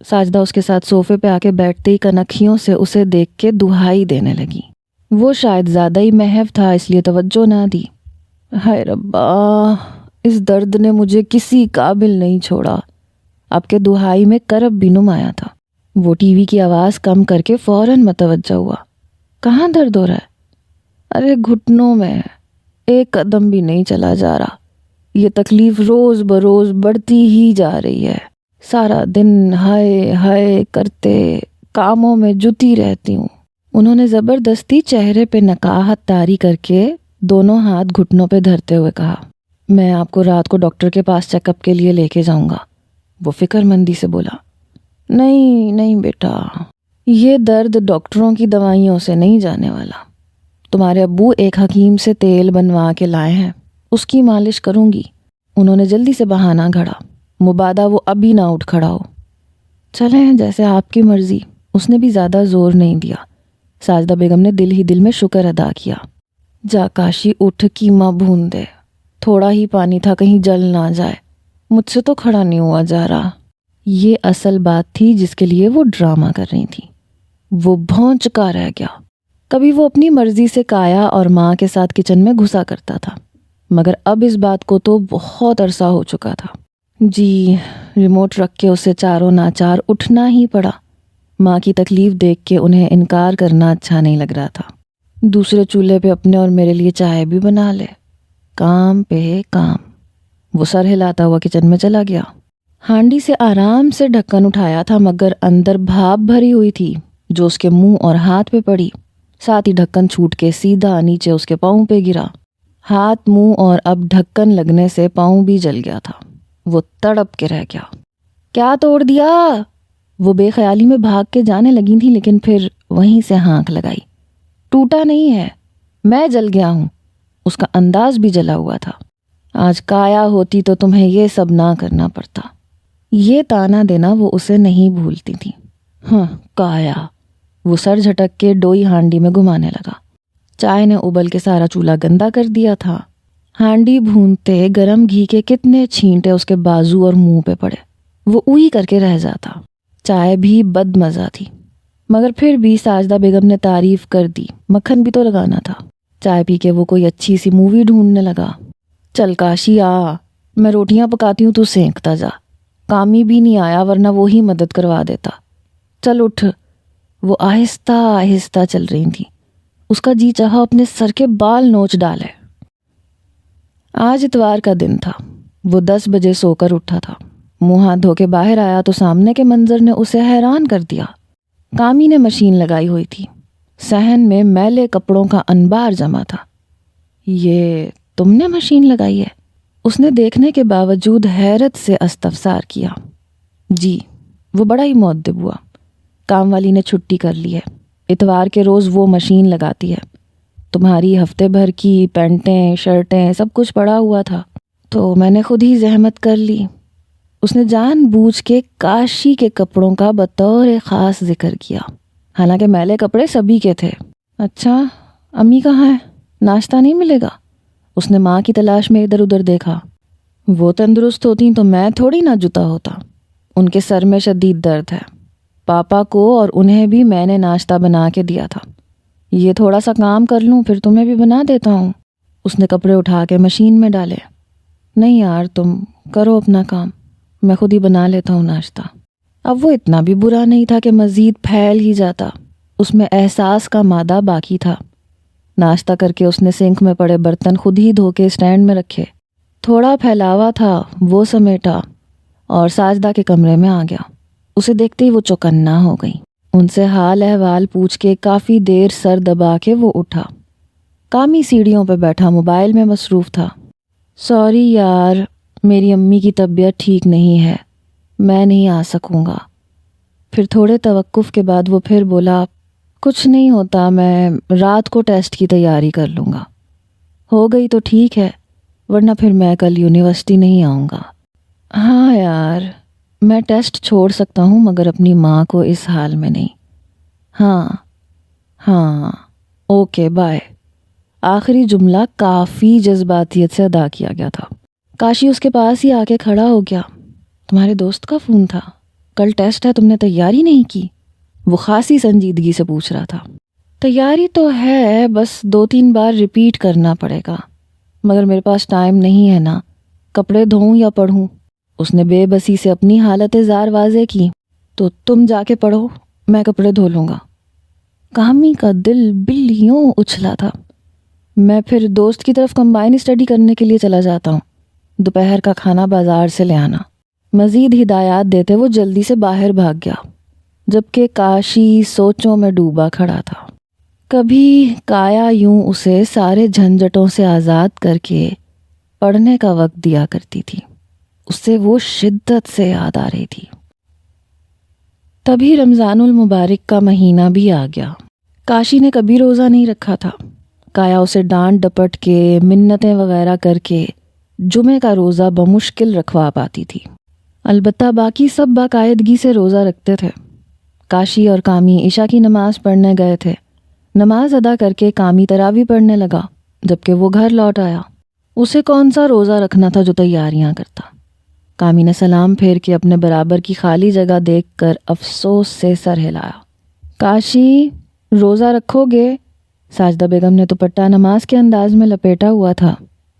[SPEAKER 1] ساجدہ اس کے ساتھ صوفے پہ آ کے بیٹھتے ہی کنکھیوں سے اسے دیکھ کے دہائی دینے لگی۔ وہ شاید زیادہ ہی محو تھا اس لیے توجہ نہ دی۔ ہائے ربا، اس درد نے مجھے کسی قابل نہیں چھوڑا۔ اب کے دہائی میں کرب بھی نمایاں تھا۔ وہ ٹی وی کی آواز کم کر کے فوراً متوجہ ہوا۔ کہاں درد ہو رہا ہے؟ ارے گھٹنوں میں، ایک قدم بھی نہیں چلا جا رہا۔ یہ تکلیف روز بروز بڑھتی ہی جا رہی ہے۔ سارا دن ہائے ہائے کرتے کاموں میں جتی رہتی ہوں۔ انہوں نے زبردستی چہرے پہ نقاہت طاری کر کے دونوں ہاتھ گھٹنوں پہ دھرتے ہوئے کہا، میں آپ کو رات کو ڈاکٹر کے پاس چیک اپ کے لیے لے کے جاؤں گا۔ وہ فکر مندی سے بولا، نہیں بیٹا، یہ درد ڈاکٹروں کی دوائیوں سے نہیں جانے والا۔ تمہارے ابو ایک حکیم سے تیل بنوا کے لائے ہیں، اس کی مالش کروں گی۔ انہوں نے جلدی سے بہانہ گھڑا، مبادا وہ ابھی نہ اٹھ کھڑا ہو۔ چلیں جیسے آپ کی مرضی۔ اس نے بھی زیادہ زور نہیں دیا۔ ساجدہ بیگم نے دل ہی دل میں شکر ادا کیا۔ جا کاشی اٹھ قیمہ بھون دے، تھوڑا ہی پانی تھا، کہیں جل نہ جائے، مجھ سے تو کھڑا نہیں ہوا جا رہا۔ یہ اصل بات تھی جس کے لیے وہ ڈرامہ کر رہی تھی۔ وہ بھونچ کا رہ گیا۔ کبھی وہ اپنی مرضی سے کایا اور ماں کے ساتھ کچن میں گھسا کرتا تھا، مگر اب اس بات کو تو بہت عرصہ ہو چکا تھا۔ جی، ریموٹ رکھ کے اسے چاروں ناچار اٹھنا ہی پڑا۔ ماں کی تکلیف دیکھ کے انہیں انکار کرنا اچھا نہیں لگ رہا تھا۔ دوسرے چولہے پہ اپنے اور میرے لیے چائے بھی بنا لے، کام پہ کام۔ وہ سر ہلاتا ہوا کچن میں چلا گیا۔ ہانڈی سے آرام سے ڈھکن اٹھایا تھا، مگر اندر بھاپ بھری ہوئی تھی جو اس کے منہ اور ہاتھ پہ پڑی۔ ساتھ ہی ڈھکن چھوٹ کے سیدھا نیچے اس کے پاؤں پہ گرا۔ ہاتھ، منہ اور اب ڈھکن لگنے سے پاؤں بھی جل گیا تھا۔ وہ تڑپ کے رہ گیا۔ کیا توڑ دیا؟ وہ بے خیالی میں بھاگ کے جانے لگی تھی، لیکن پھر وہیں سے ہانک لگائی۔ ٹوٹا نہیں ہے، میں جل گیا ہوں۔ اس کا انداز بھی جلا ہوا تھا۔ آج کایا ہوتی تو تمہیں یہ سب نہ کرنا پڑتا۔ یہ تانا دینا وہ اسے نہیں بھولتی تھی۔ ہاں کایا، وہ سر جھٹک کے ڈوئی ہانڈی میں گھمانے لگا۔ چائے نے ابل کے سارا چولہا گندا کر دیا تھا۔ ہانڈی بھونتے گرم گھی کے کتنے چھینٹے اس کے بازو اور منہ پہ پڑے، وہ اوئی کر کے رہ جاتا۔ چائے بھی بد مزہ تھی، مگر پھر بھی ساجدہ بیگم نے تعریف کر دی، مکھن بھی تو لگانا تھا۔ چائے پی کے وہ کوئی اچھی سی مووی ڈھونڈنے لگا۔ چل کاشی آ، میں روٹیاں پکاتی ہوں، تو سینکتا جا۔ کامی بھی نہیں آیا ورنہ وہی مدد کروا دیتا۔ چل اٹھ۔ وہ آہستہ آہستہ چل رہی تھی، اس کا جی چاہا اپنے سر کے بال نوچ ڈالے۔ آج اتوار کا دن تھا، وہ 10 بجے سو کر اٹھا تھا۔ منہ ہاتھ دھو کے باہر آیا تو سامنے کے منظر نے اسے حیران کر دیا۔ کامی نے مشین لگائی ہوئی تھی، صحن میں میلے کپڑوں کا انبار جمع تھا۔ یہ تم نے مشین لگائی ہے؟ اس نے دیکھنے کے باوجود حیرت سے استفسار کیا۔ جی، وہ بڑا ہی مؤدب ہوا۔ کام والی نے چھٹی کر لی ہے، اتوار کے روز وہ مشین لگاتی ہے۔ تمہاری ہفتے بھر کی پینٹیں شرٹیں سب کچھ پڑا ہوا تھا تو میں نے خود ہی زحمت کر لی۔ اس نے جان بوجھ کے کاشی کے کپڑوں کا بطور خاص ذکر کیا، حالانکہ میلے کپڑے سبھی کے تھے۔ اچھا، امی کہاں ہے؟ ناشتہ نہیں ملے گا؟ اس نے ماں کی تلاش میں ادھر ادھر دیکھا۔ وہ تندرست ہوتی تو میں تھوڑی نہ جتا ہوتا۔ ان کے سر میں شدید درد ہے، پاپا کو اور انہیں بھی میں نے ناشتہ بنا کے دیا تھا۔ یہ تھوڑا سا کام کر لوں پھر تمہیں بھی بنا دیتا ہوں۔ اس نے کپڑے اٹھا کے مشین میں ڈالے۔ نہیں یار، تم کرو اپنا کام، میں خود ہی بنا لیتا ہوں ناشتہ۔ اب وہ اتنا بھی برا نہیں تھا کہ مزید پھیل ہی جاتا، اس میں احساس کا مادہ باقی تھا۔ ناشتہ کر کے اس نے سنک میں پڑے برتن خود ہی دھو کے اسٹینڈ میں رکھے۔ تھوڑا پھیلاوا تھا وہ سمیٹا اور ساجدہ کے کمرے میں آ گیا۔ اسے دیکھتے ہی وہ چوکنا ہو گئی۔ ان سے حال احوال پوچھ کے کافی دیر سر دبا کے وہ اٹھا۔ کامی سیڑھیوں پہ بیٹھا موبائل میں مصروف تھا۔ سوری یار، میری امی کی طبیعت ٹھیک نہیں ہے، میں نہیں آ سکوں گا۔ پھر تھوڑے توقف کے بعد وہ پھر بولا، کچھ نہیں ہوتا، میں رات کو ٹیسٹ کی تیاری کر لوں گا۔ ہو گئی تو ٹھیک ہے، ورنہ پھر میں کل یونیورسٹی نہیں آؤں گا۔ ہاں یار، میں ٹیسٹ چھوڑ سکتا ہوں مگر اپنی ماں کو اس حال میں نہیں۔ ہاں اوکے بائے۔ آخری جملہ کافی جذباتیت سے ادا کیا گیا تھا۔ کاشی اس کے پاس ہی آ کے کھڑا ہو گیا۔ تمہارے دوست کا فون تھا؟ کل ٹیسٹ ہے، تم نے تیاری نہیں کی؟ وہ خاصی سنجیدگی سے پوچھ رہا تھا۔ تیاری تو ہے، بس 2-3 بار ریپیٹ کرنا پڑے گا، مگر میرے پاس ٹائم نہیں ہے نا، کپڑے دھوؤں یا پڑھوں؟ اس نے بے بسی سے اپنی حالت زار واضح کی۔ تو تم جا کے پڑھو، میں کپڑے دھو لوں گا۔ کامی کا دل بلیوں اچھلا تھا۔ میں پھر دوست کی طرف کمبائن اسٹڈی کرنے کے لیے چلا جاتا ہوں، دوپہر کا کھانا بازار سے لے آنا۔ مزید ہدایات دیتے وہ جلدی سے باہر بھاگ گیا، جبکہ کاشی سوچوں میں ڈوبا کھڑا تھا۔ کبھی کایا یوں اسے سارے جھنجھٹوں سے آزاد کر کے پڑھنے کا وقت دیا کرتی تھی، اس سے وہ شدت سے یاد آ رہی تھی۔ تبھی رمضان المبارک کا مہینہ بھی آ گیا۔ کاشی نے کبھی روزہ نہیں رکھا تھا۔ کایا اسے ڈانٹ ڈپٹ کے منتیں وغیرہ کر کے جمعے کا روزہ بمشکل رکھوا پاتی تھی۔ البتہ باقی سب باقاعدگی سے روزہ رکھتے تھے۔ کاشی اور کامی عشاء کی نماز پڑھنے گئے تھے۔ نماز ادا کر کے کامی تراویح پڑھنے لگا، جبکہ وہ گھر لوٹ آیا۔ اسے کون سا روزہ رکھنا تھا جو تیاریاں کرتا۔ کامی نے سلام پھیر کے اپنے برابر کی خالی جگہ دیکھ کر افسوس سے سر ہلایا۔ کاشی، روزہ رکھو گے؟ ساجدہ بیگم نے دوپٹہ نماز کے انداز میں لپیٹا ہوا تھا،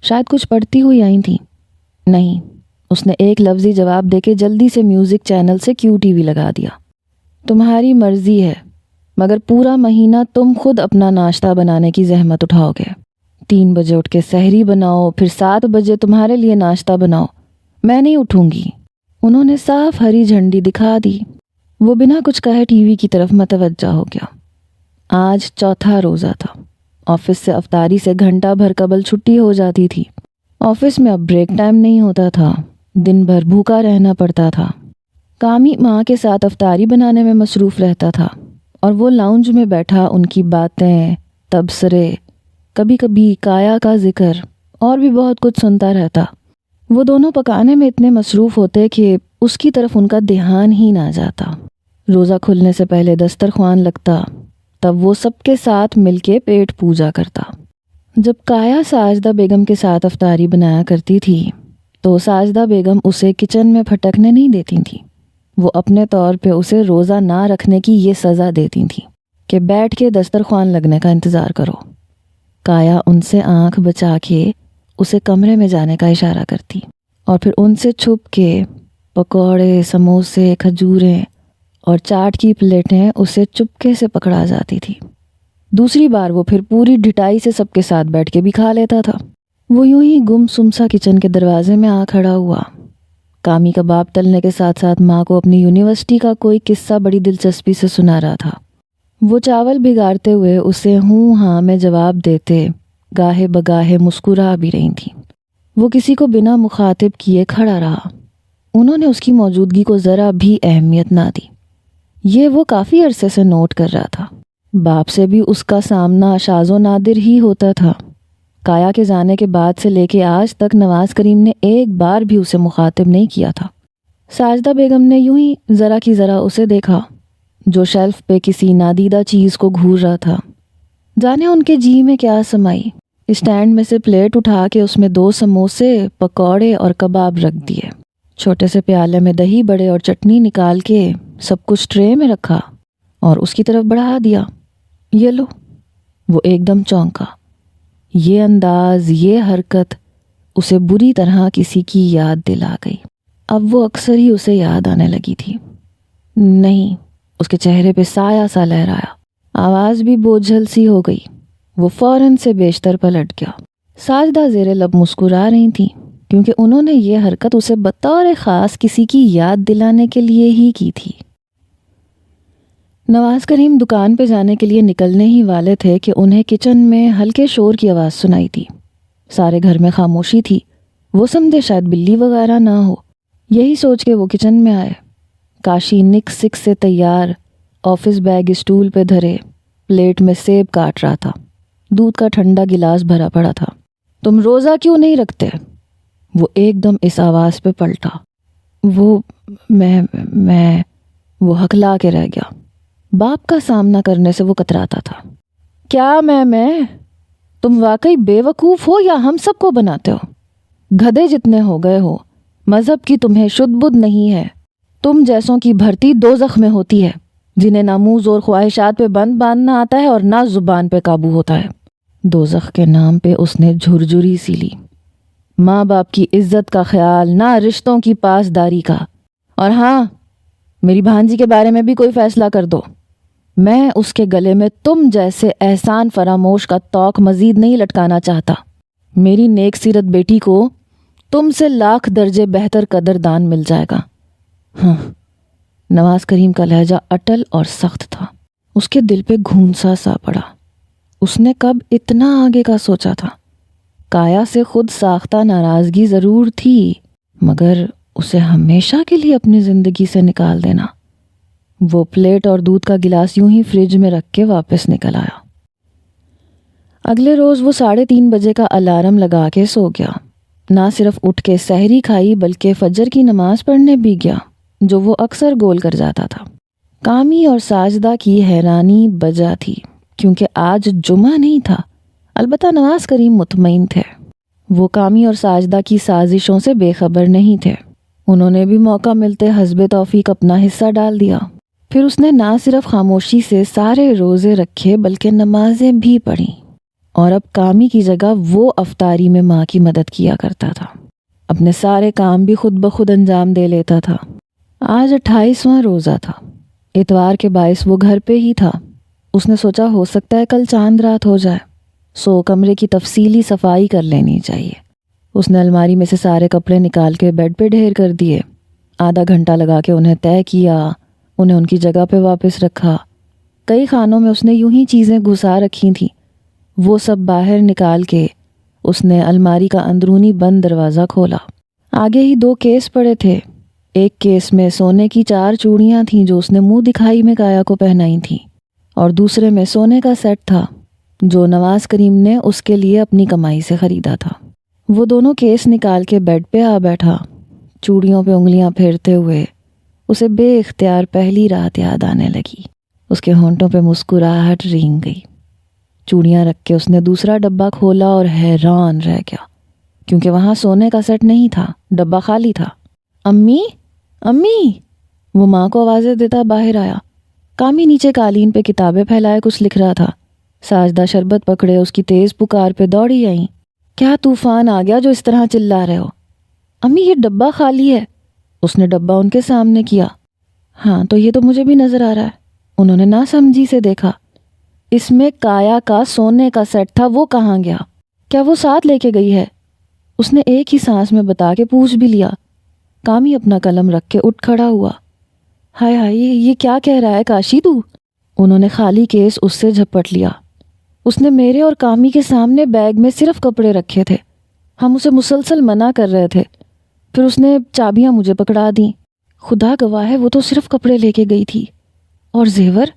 [SPEAKER 1] شاید کچھ پڑھتی ہوئی آئی تھیں۔ نہیں، اس نے ایک لفظی جواب دے کے جلدی سے میوزک چینل سے کیو ٹی وی لگا دیا۔ تمہاری مرضی ہے، مگر پورا مہینہ تم خود اپنا ناشتہ بنانے کی زحمت اٹھاؤ گے۔ 3 بجے اٹھ کے سحری بناؤ، پھر 7 بجے تمہارے لیے ناشتہ بناؤ، میں نہیں اٹھوں گی۔ انہوں نے صاف ہری جھنڈی دکھا دی۔ وہ بنا کچھ کہے ٹی وی کی طرف متوجہ ہو گیا۔ آج چوتھا روزہ تھا۔ آفس سے افطاری سے گھنٹہ بھر قبل چھٹی ہو جاتی تھی۔ آفس میں اب بریک ٹائم نہیں ہوتا تھا، دن بھر بھوکا رہنا پڑتا تھا۔ کامی ماں کے ساتھ افطاری بنانے میں مصروف رہتا تھا اور وہ لاؤنج میں بیٹھا ان کی باتیں، تبصرے، کبھی کبھی کایا کا ذکر اور بھی بہت کچھ سنتا رہتا۔ وہ دونوں پکانے میں اتنے مصروف ہوتے کہ اس کی طرف ان کا دھیان ہی نہ جاتا۔ روزہ کھلنے سے پہلے دسترخوان لگتا، تب وہ سب کے ساتھ مل کے پیٹ پوجا کرتا۔ جب کایا ساجدہ بیگم کے ساتھ افطاری بنایا کرتی تھی تو ساجدہ بیگم اسے کچن میں پھٹکنے نہیں دیتی تھیں۔ وہ اپنے طور پہ اسے روزہ نہ رکھنے کی یہ سزا دیتی تھیں کہ بیٹھ کے دسترخوان لگنے کا انتظار کرو۔ کایا ان سے آنکھ بچا کے اسے کمرے میں جانے کا اشارہ کرتی اور پھر ان سے چھپ کے پکوڑے، سموسے، کھجوریں اور چاٹ کی پلیٹیں اسے چپکے سے پکڑا جاتی تھی۔ دوسری بار وہ پھر پوری ڈھٹائی سے سب کے ساتھ بیٹھ کے بھی کھا لیتا تھا۔ وہ یوں ہی گم سم سا کچن کے دروازے میں آ کھڑا ہوا۔ کامی کباب تلنے کے ساتھ ساتھ ماں کو اپنی یونیورسٹی کا کوئی قصہ بڑی دلچسپی سے سنا رہا تھا۔ وہ چاول بھگاڑتے ہوئے اسے ہوں ہاں میں جواب دیتے گاہے بگاہے مسکرا بھی رہی تھیں۔ وہ کسی کو بنا مخاطب کیے کھڑا رہا۔ انہوں نے اس کی موجودگی کو ذرا بھی اہمیت نہ دی۔ یہ وہ کافی عرصے سے نوٹ کر رہا تھا۔ باپ سے بھی اس کا سامنا شاذ و نادر ہی ہوتا تھا۔ کایا کے جانے کے بعد سے لے کے آج تک نواز کریم نے ایک بار بھی اسے مخاطب نہیں کیا تھا۔ ساجدہ بیگم نے یوں ہی ذرا کی ذرا اسے دیکھا جو شیلف پہ کسی نادیدہ چیز کو گھور رہا تھا۔ جانے ان کے جی میں کیا سمائی۔ اسٹینڈ میں سے پلیٹ اٹھا کے اس میں 2 سموسے، پکوڑے اور کباب رکھ دیے۔ چھوٹے سے پیالے میں دہی بڑے اور چٹنی نکال کے سب کچھ ٹرے میں رکھا اور اس کی طرف بڑھا دیا۔ یہ لو۔ وہ ایک دم چونکا۔ یہ انداز، یہ حرکت اسے بری طرح کسی کی یاد دلا گئی۔ اب وہ اکثر ہی اسے یاد آنے لگی تھی۔ نہیں، اس کے چہرے پہ سایہ سا لہرایا، آواز بھی بوجھل سی ہو گئی۔ وہ فوراً سے بیشتر پلٹ گیا۔ ساجدہ زیر لب مسکرا رہی تھیں کیونکہ انہوں نے یہ حرکت اسے بطور خاص کسی کی یاد دلانے کے لیے ہی کی تھی۔ نواز کریم دکان پہ جانے کے لیے نکلنے ہی والے تھے کہ انہیں کچن میں ہلکے شور کی آواز سنائی تھی۔ سارے گھر میں خاموشی تھی۔ وہ سمجھے شاید بلی وغیرہ نہ ہو۔ یہی سوچ کے وہ کچن میں آئے۔ کاشی نک سک سے تیار، آفس بیگ اسٹول پہ دھرے، پلیٹ میں سیب کاٹ رہا تھا۔ دودھ کا ٹھنڈا گلاس بھرا پڑا تھا۔ تم روزہ کیوں نہیں رکھتے؟ وہ ایک دم اس آواز پہ پلٹا۔ میں وہ ہکلا کے رہ گیا۔ باپ کا سامنا کرنے سے وہ کتراتا تھا۔ کیا میں تم واقعی بے وقوف ہو یا ہم سب کو بناتے ہو؟ گدھے جتنے ہو گئے ہو، مذہب کی تمہیں شدھ بدھ نہیں ہے۔ تم جیسوں کی بھرتی دوزخ میں ہوتی ہے، جنہیں نہ منہ زور خواہشات پہ بند باندھنا آتا ہے اور نہ زبان پہ قابو ہوتا ہے۔ دوزخ کے نام پہ اس نے جھرجھری سی لی۔ ماں باپ کی عزت کا خیال، نہ رشتوں کی پاسداری کا۔ اور ہاں، میری بھانجی کے بارے میں بھی کوئی فیصلہ کر دو۔ میں اس کے گلے میں تم جیسے احسان فراموش کا طوق مزید نہیں لٹکانا چاہتا۔ میری نیک سیرت بیٹی کو تم سے 1,00,000 درجے بہتر قدردان مل جائے گا۔ ہاں، نواز کریم کا لہجہ اٹل اور سخت تھا۔ اس کے دل پہ گھونسا سا پڑا۔ اس نے کب اتنا آگے کا سوچا تھا؟ کایا سے خود ساختہ ناراضگی ضرور تھی، مگر اسے ہمیشہ کے لیے اپنی زندگی سے نکال دینا۔ وہ پلیٹ اور دودھ کا گلاس یوں ہی فریج میں رکھ کے واپس نکل آیا۔ اگلے روز وہ 3:30 بجے کا الارم لگا کے سو گیا۔ نہ صرف اٹھ کے سحری کھائی بلکہ فجر کی نماز پڑھنے بھی گیا، جو وہ اکثر گول کر جاتا تھا۔ کامی اور ساجدہ کی حیرانی بجا تھی کیونکہ آج جمعہ نہیں تھا، البتہ نواز کریم مطمئن تھے۔ وہ کامی اور ساجدہ کی سازشوں سے بے خبر نہیں تھے۔ انہوں نے بھی موقع ملتے حسب توفیق اپنا حصہ ڈال دیا۔ پھر اس نے نہ صرف خاموشی سے سارے روزے رکھے بلکہ نمازیں بھی پڑھیں، اور اب کامی کی جگہ وہ افطاری میں ماں کی مدد کیا کرتا تھا۔ اپنے سارے کام بھی خود بخود انجام دے لیتا تھا۔ آج 28واں روزہ تھا۔ اتوار کے باعث وہ گھر پہ ہی تھا۔ اس نے سوچا ہو سکتا ہے کل چاند رات ہو جائے، سو کمرے کی تفصیلی صفائی کر لینی چاہیے۔ اس نے الماری میں سے سارے کپڑے نکال کے بیڈ پہ ڈھیر کر دیے۔ آدھا گھنٹہ لگا کے انہیں طے کیا، انہیں ان کی جگہ پہ واپس رکھا۔ کئی خانوں میں اس نے یوں ہی چیزیں گھسا رکھی تھیں، وہ سب باہر نکال کے اس نے الماری کا اندرونی بند دروازہ کھولا۔ آگے ہی 2 کیس پڑے تھے۔ ایک کیس میں سونے کی 4 چوڑیاں تھیں جو اس نے منہ دکھائی میں کایا کو پہنائی تھیں، اور دوسرے میں سونے کا سیٹ تھا جو نواز کریم نے اس کے لیے اپنی کمائی سے خریدا تھا۔ وہ دونوں کیس نکال کے بیڈ پہ آ بیٹھا، چوڑیوں پہ انگلیاں پھیرتے ہوئے اسے بے اختیار پہلی رات یاد آنے لگی۔ اس کے ہونٹوں پہ مسکراہٹ رینگ گئی۔ چوڑیاں رکھ کے اس نے دوسرا ڈبہ کھولا اور حیران رہ گیا، کیونکہ وہاں سونے کا سیٹ نہیں تھا، ڈبہ خالی تھا۔ امی امی، وہ ماں کو آوازیں دیتا باہر آیا۔ کامی نیچے قالین پہ کتابیں پھیلائے کچھ لکھ رہا تھا۔ ساجدہ شربت پکڑے اس کی تیز پکار پہ دوڑی آئیں۔ کیا طوفان آ گیا جو اس طرح چلا رہے ہو؟ امی یہ ڈبہ خالی ہے۔ اس نے ڈبہ ان کے سامنے کیا۔ ہاں تو یہ تو مجھے بھی نظر آ رہا ہے۔ انہوں نے ناسمجھی سے دیکھا۔ اس میں کایا کا سونے کا سیٹ تھا، وہ کہاں گیا؟ کیا وہ ساتھ لے کے گئی ہے؟ اس نے ایک ہی سانس میں بتا کے پوچھ بھی لیا۔ کامی اپنا قلم رکھ کے اٹھ کھڑا ہوا۔ ہائے ہائے، یہ کیا کہہ رہا ہے کاشی تو؟ انہوں نے خالی کیس اس سے جھپٹ لیا۔ اس نے میرے اور کامی کے سامنے بیگ میں صرف کپڑے رکھے تھے۔ ہم اسے مسلسل منع کر رہے تھے، پھر اس نے چابیاں مجھے پکڑا دیں۔ خدا گواہ ہے وہ تو صرف کپڑے لے کے گئی تھی۔ اور زیور؟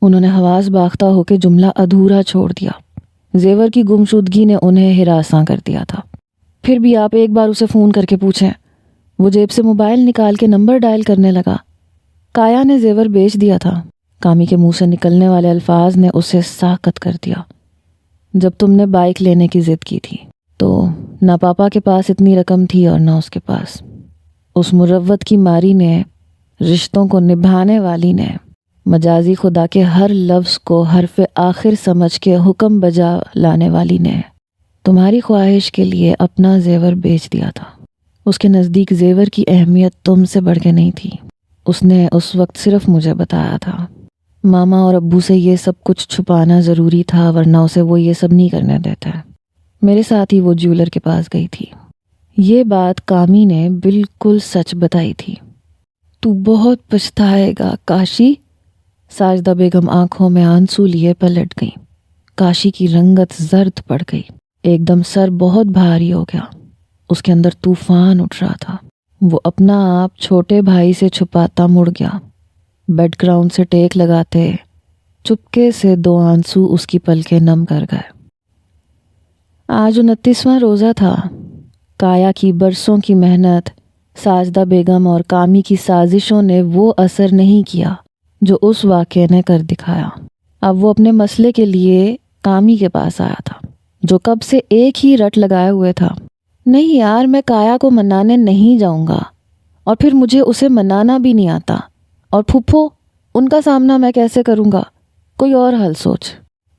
[SPEAKER 1] انہوں نے حواس باختہ ہو کے جملہ ادھورا چھوڑ دیا۔ زیور کی گمشدگی نے انہیں ہراساں کر دیا تھا۔ پھر بھی آپ ایک بار اسے فون کر کے پوچھیں۔ وہ جیب سے موبائل نکال کے نمبر ڈائل کرنے لگا۔ کایا نے زیور بیچ دیا تھا۔ کامی کے منہ سے نکلنے والے الفاظ نے اسے ساکت کر دیا۔ جب تم نے بائک لینے کی ضد کی تھی تو نہ پاپا کے پاس اتنی رقم تھی اور نہ اس کے پاس۔ اس مروت کی ماری نے، رشتوں کو نبھانے والی نے، مجازی خدا کے ہر لفظ کو حرف آخر سمجھ کے حکم بجا لانے والی نے تمہاری خواہش کے لیے اپنا زیور بیچ دیا تھا۔ اس کے نزدیک زیور کی اہمیت تم سے بڑھ کے نہیں تھی۔ اس نے اس وقت صرف مجھے بتایا تھا۔ ماما اور ابو سے یہ سب کچھ چھپانا ضروری تھا، ورنہ اسے وہ یہ سب نہیں کرنے دیتے۔ میرے ساتھ ہی وہ جیولر کے پاس گئی تھی۔ یہ بات کامی نے بالکل سچ بتائی تھی۔ تو بہت پچھتائے گا کاشی۔ ساجدہ بیگم آنکھوں میں آنسو لیے پلٹ گئیں۔ کاشی کی رنگت زرد پڑ گئی۔ ایک دم سر بہت بھاری ہو گیا۔ اس کے اندر طوفان اٹھ رہا تھا۔ وہ اپنا آپ چھوٹے بھائی سے چھپاتا مڑ گیا۔ بیڈ گراؤنڈ سے ٹیک لگاتے چپکے سے 2 آنسو اس کی پلکیں نم کر گئے۔ آج 29واں روزہ تھا۔ کایا کی برسوں کی محنت، ساجدہ بیگم اور کامی کی سازشوں نے وہ اثر نہیں کیا جو اس واقعے نے کر دکھایا۔ اب وہ اپنے مسئلے کے لیے کامی کے پاس آیا تھا، جو کب سے ایک ہی رٹ لگائے ہوئے تھا۔ نہیں یار، میں کایا کو منانے نہیں جاؤں گا، اور پھر مجھے اسے منانا بھی نہیں آتا۔ اور پھپھو، ان کا سامنا میں کیسے کروں گا؟ کوئی اور حل سوچ۔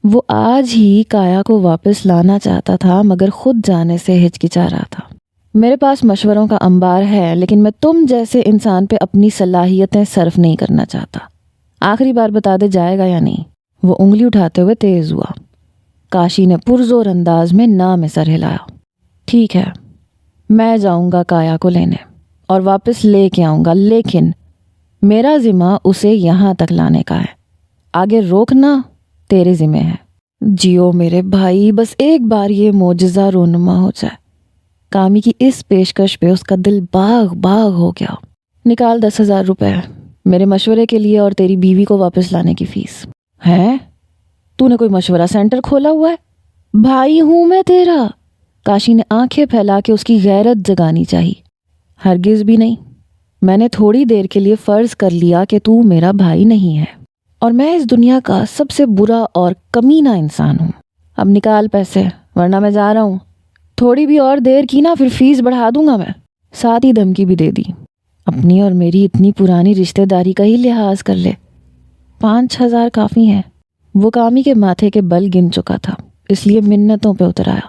[SPEAKER 1] وہ آج ہی کایا کو واپس لانا چاہتا تھا، مگر خود جانے سے ہچکچا رہا تھا۔ میرے پاس مشوروں کا انبار ہے، لیکن میں تم جیسے انسان پہ اپنی صلاحیتیں صرف نہیں کرنا چاہتا۔ آخری بار بتا دے جائے گا یا نہیں؟ وہ انگلی اٹھاتے ہوئے تیز ہوا۔ کاشی نے پرزور انداز میں نہ میں سر ہلایا۔ ٹھیک ہے، میں جاؤں گا کایا کو لینے اور واپس لے کے آؤں گا، لیکن میرا ذمہ اسے یہاں تک لانے کا ہے۔ آگے روکنا تیرے ذمہ ہے۔ جیو میرے بھائی، بس ایک بار یہ معجزہ رونما ہو جائے۔ کامی کی اس پیشکش پہ اس کا دل باغ باغ ہو گیا۔ نکال 10,000 روپے، میرے مشورے کے لیے اور تیری بیوی کو واپس لانے کی فیس ہے۔ تو نے کوئی مشورہ سینٹر کھولا ہوا ہے؟ بھائی ہوں میں تیرا۔ کاشی نے آنکھیں پھیلا کے اس کی غیرت جگانی چاہی۔ ہرگز بھی نہیں۔ میں نے تھوڑی دیر کے لیے فرض کر لیا کہ تو میرا بھائی نہیں ہے، اور میں اس دنیا کا سب سے برا اور کمینہ انسان ہوں۔ اب نکال پیسے، ورنہ میں جا رہا ہوں۔ تھوڑی بھی اور دیر کی نا، پھر فیس بڑھا دوں گا میں۔ ساتھ ہی دھمکی بھی دے دی، اپنی اور میری اتنی پرانی رشتہ داری کا ہی لحاظ کر لے۔ 5,000 کافی ہیں۔ وہ کامی کے ماتھے کے بل گن چکا تھا، اس لیے منتوں پہ اتر آیا۔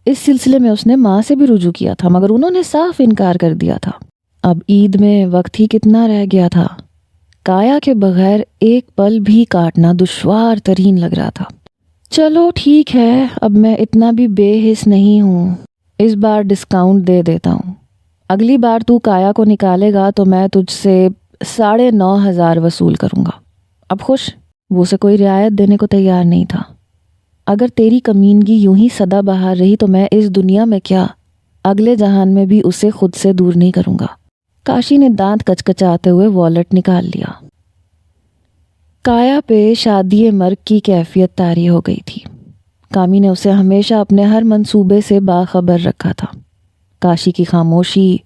[SPEAKER 1] اس سلسلے میں اس نے ماں سے بھی رجوع کیا تھا، مگر انہوں نے صاف انکار کر دیا تھا۔ اب عید میں وقت ہی کتنا رہ گیا تھا۔ کایا کے بغیر ایک پل بھی کاٹنا دشوار ترین لگ رہا تھا۔ چلو ٹھیک ہے، اب میں اتنا بھی بے حس نہیں ہوں۔ اس بار ڈسکاؤنٹ دے دیتا ہوں۔ اگلی بار تو کایا کو نکالے گا تو میں تجھ سے 9,500 وصول کروں گا۔ اب خوش؟ وہ اسے کوئی رعایت دینے کو تیار نہیں تھا۔ اگر تیری کمینگی یوں ہی سدا بہار رہی تو میں اس دنیا میں کیا، اگلے جہان میں بھی اسے خود سے دور نہیں کروں گا۔ کاشی نے دانت کچکچاتے ہوئے والٹ نکال لیا۔ کایا پہ شادی مرگ کی کیفیت طاری ہو گئی تھی۔ کامی نے اسے ہمیشہ اپنے ہر منصوبے سے باخبر رکھا تھا۔ کاشی کی خاموشی،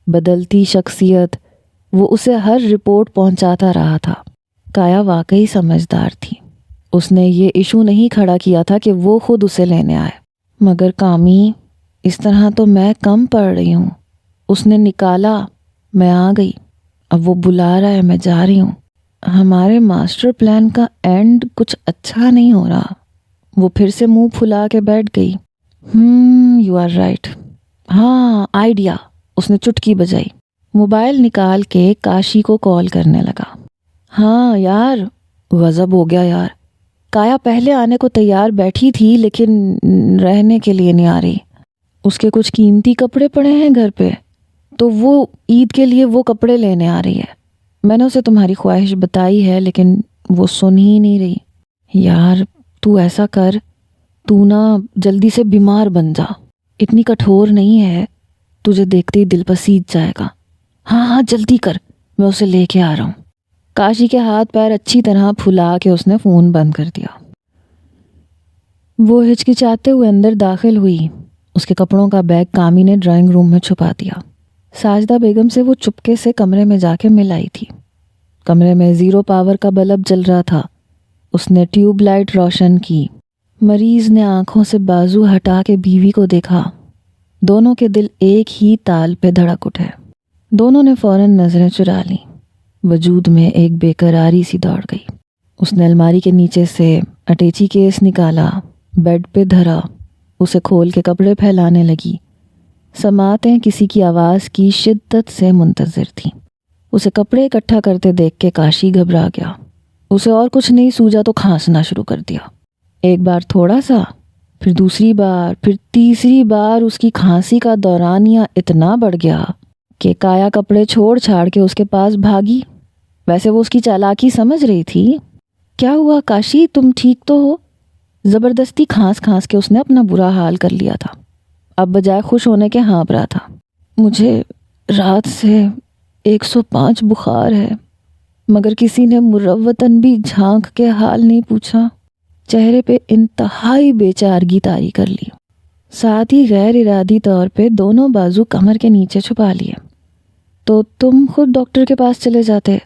[SPEAKER 1] بدلتی شخصیت، وہ اسے ہر رپورٹ پہنچاتا رہا تھا۔ کایا واقعی سمجھدار تھی۔ اس نے یہ ایشو نہیں کھڑا کیا تھا کہ وہ خود اسے لینے آئے۔ مگر کامی، اس طرح تو میں کم پڑ رہی ہوں۔ اس نے نکالا، میں آ گئی، اب وہ بلا رہا ہے، میں جا رہی ہوں۔ ہمارے ماسٹر پلان کا اینڈ کچھ اچھا نہیں ہو رہا۔ وہ پھر سے منہ پھلا کے بیٹھ گئی۔ You are right. ہاں، آئیڈیا۔ اس نے چٹکی بجائی، موبائل نکال کے کاشی کو کال کرنے لگا۔ ہاں یار، غضب ہو گیا یار۔ کایا پہلے آنے کو تیار بیٹھی تھی لیکن رہنے کے لیے نہیں آ رہی۔ اس کے کچھ قیمتی کپڑے پڑے ہیں گھر پہ، تو وہ عید کے لیے وہ کپڑے لینے آ رہی ہے۔ میں نے اسے تمہاری خواہش بتائی ہے لیکن وہ سن ہی نہیں رہی۔ یار تو ایسا کر، تو نا جلدی سے بیمار بن جا، اتنی کٹھور نہیں ہے، تجھے دیکھتے ہی دل پسیج جائے گا۔ ہاں جلدی کر، میں اسے لے کے آ رہا ہوں۔ کاشی کے ہاتھ پیر اچھی طرح پھلا کے اس نے فون بند کر دیا۔ وہ ہچکچاتے ہوئے اندر داخل ہوئی۔ اس کے کپڑوں کا بیگ کامی نے ڈرائنگ روم میں چھپا دیا۔ ساجدہ بیگم سے وہ چپکے سے کمرے میں جا کے مل آئی تھی۔ کمرے میں 0 پاور کا بلب جل رہا تھا۔ اس نے ٹیوب لائٹ روشن کی۔ مریض نے آنکھوں سے بازو ہٹا کے بیوی کو دیکھا۔ دونوں کے دل ایک ہی تال پہ دھڑک اٹھے۔ دونوں نے فوراً نظریں چرا لیں۔ وجود میں ایک بے قراری سی دوڑ گئی۔ اس نے الماری کے نیچے سے اٹیچی کیس نکالا، بیڈ پہ دھرا، اسے کھول کے کپڑے پھیلانے لگی۔ سماعتیں کسی کی آواز کی شدت سے منتظر تھیں۔ اسے کپڑے اکٹھا کرتے دیکھ کے کاشی گھبرا گیا۔ اسے اور کچھ نہیں سوجا تو کھانسنا شروع کر دیا۔ ایک بار تھوڑا سا، پھر دوسری بار، پھر تیسری بار اس کی کھانسی کا دورانیہ اتنا بڑھ گیا کہ کایا کپڑے چھوڑ چھاڑ کے اس کے پاس بھاگی۔ ویسے وہ اس کی چالاکی سمجھ رہی تھی۔ کیا ہوا کاشی، تم ٹھیک تو ہو؟ زبردستی کھانس کھانس کے اس نے اپنا برا حال کر لیا تھا۔ اب بجائے خوش ہونے کے ہانپ رہا تھا۔ مجھے رات سے 105 بخار ہے، مگر کسی نے مروتاً بھی جھانک کے حال نہیں پوچھا۔ چہرے پہ انتہائی بے چارگی طاری کر لی، ساتھ ہی غیر ارادی طور پہ دونوں بازو کمر کے نیچے چھپا لیے۔ تو تم خود ڈاکٹر کے پاس چلے جاتے،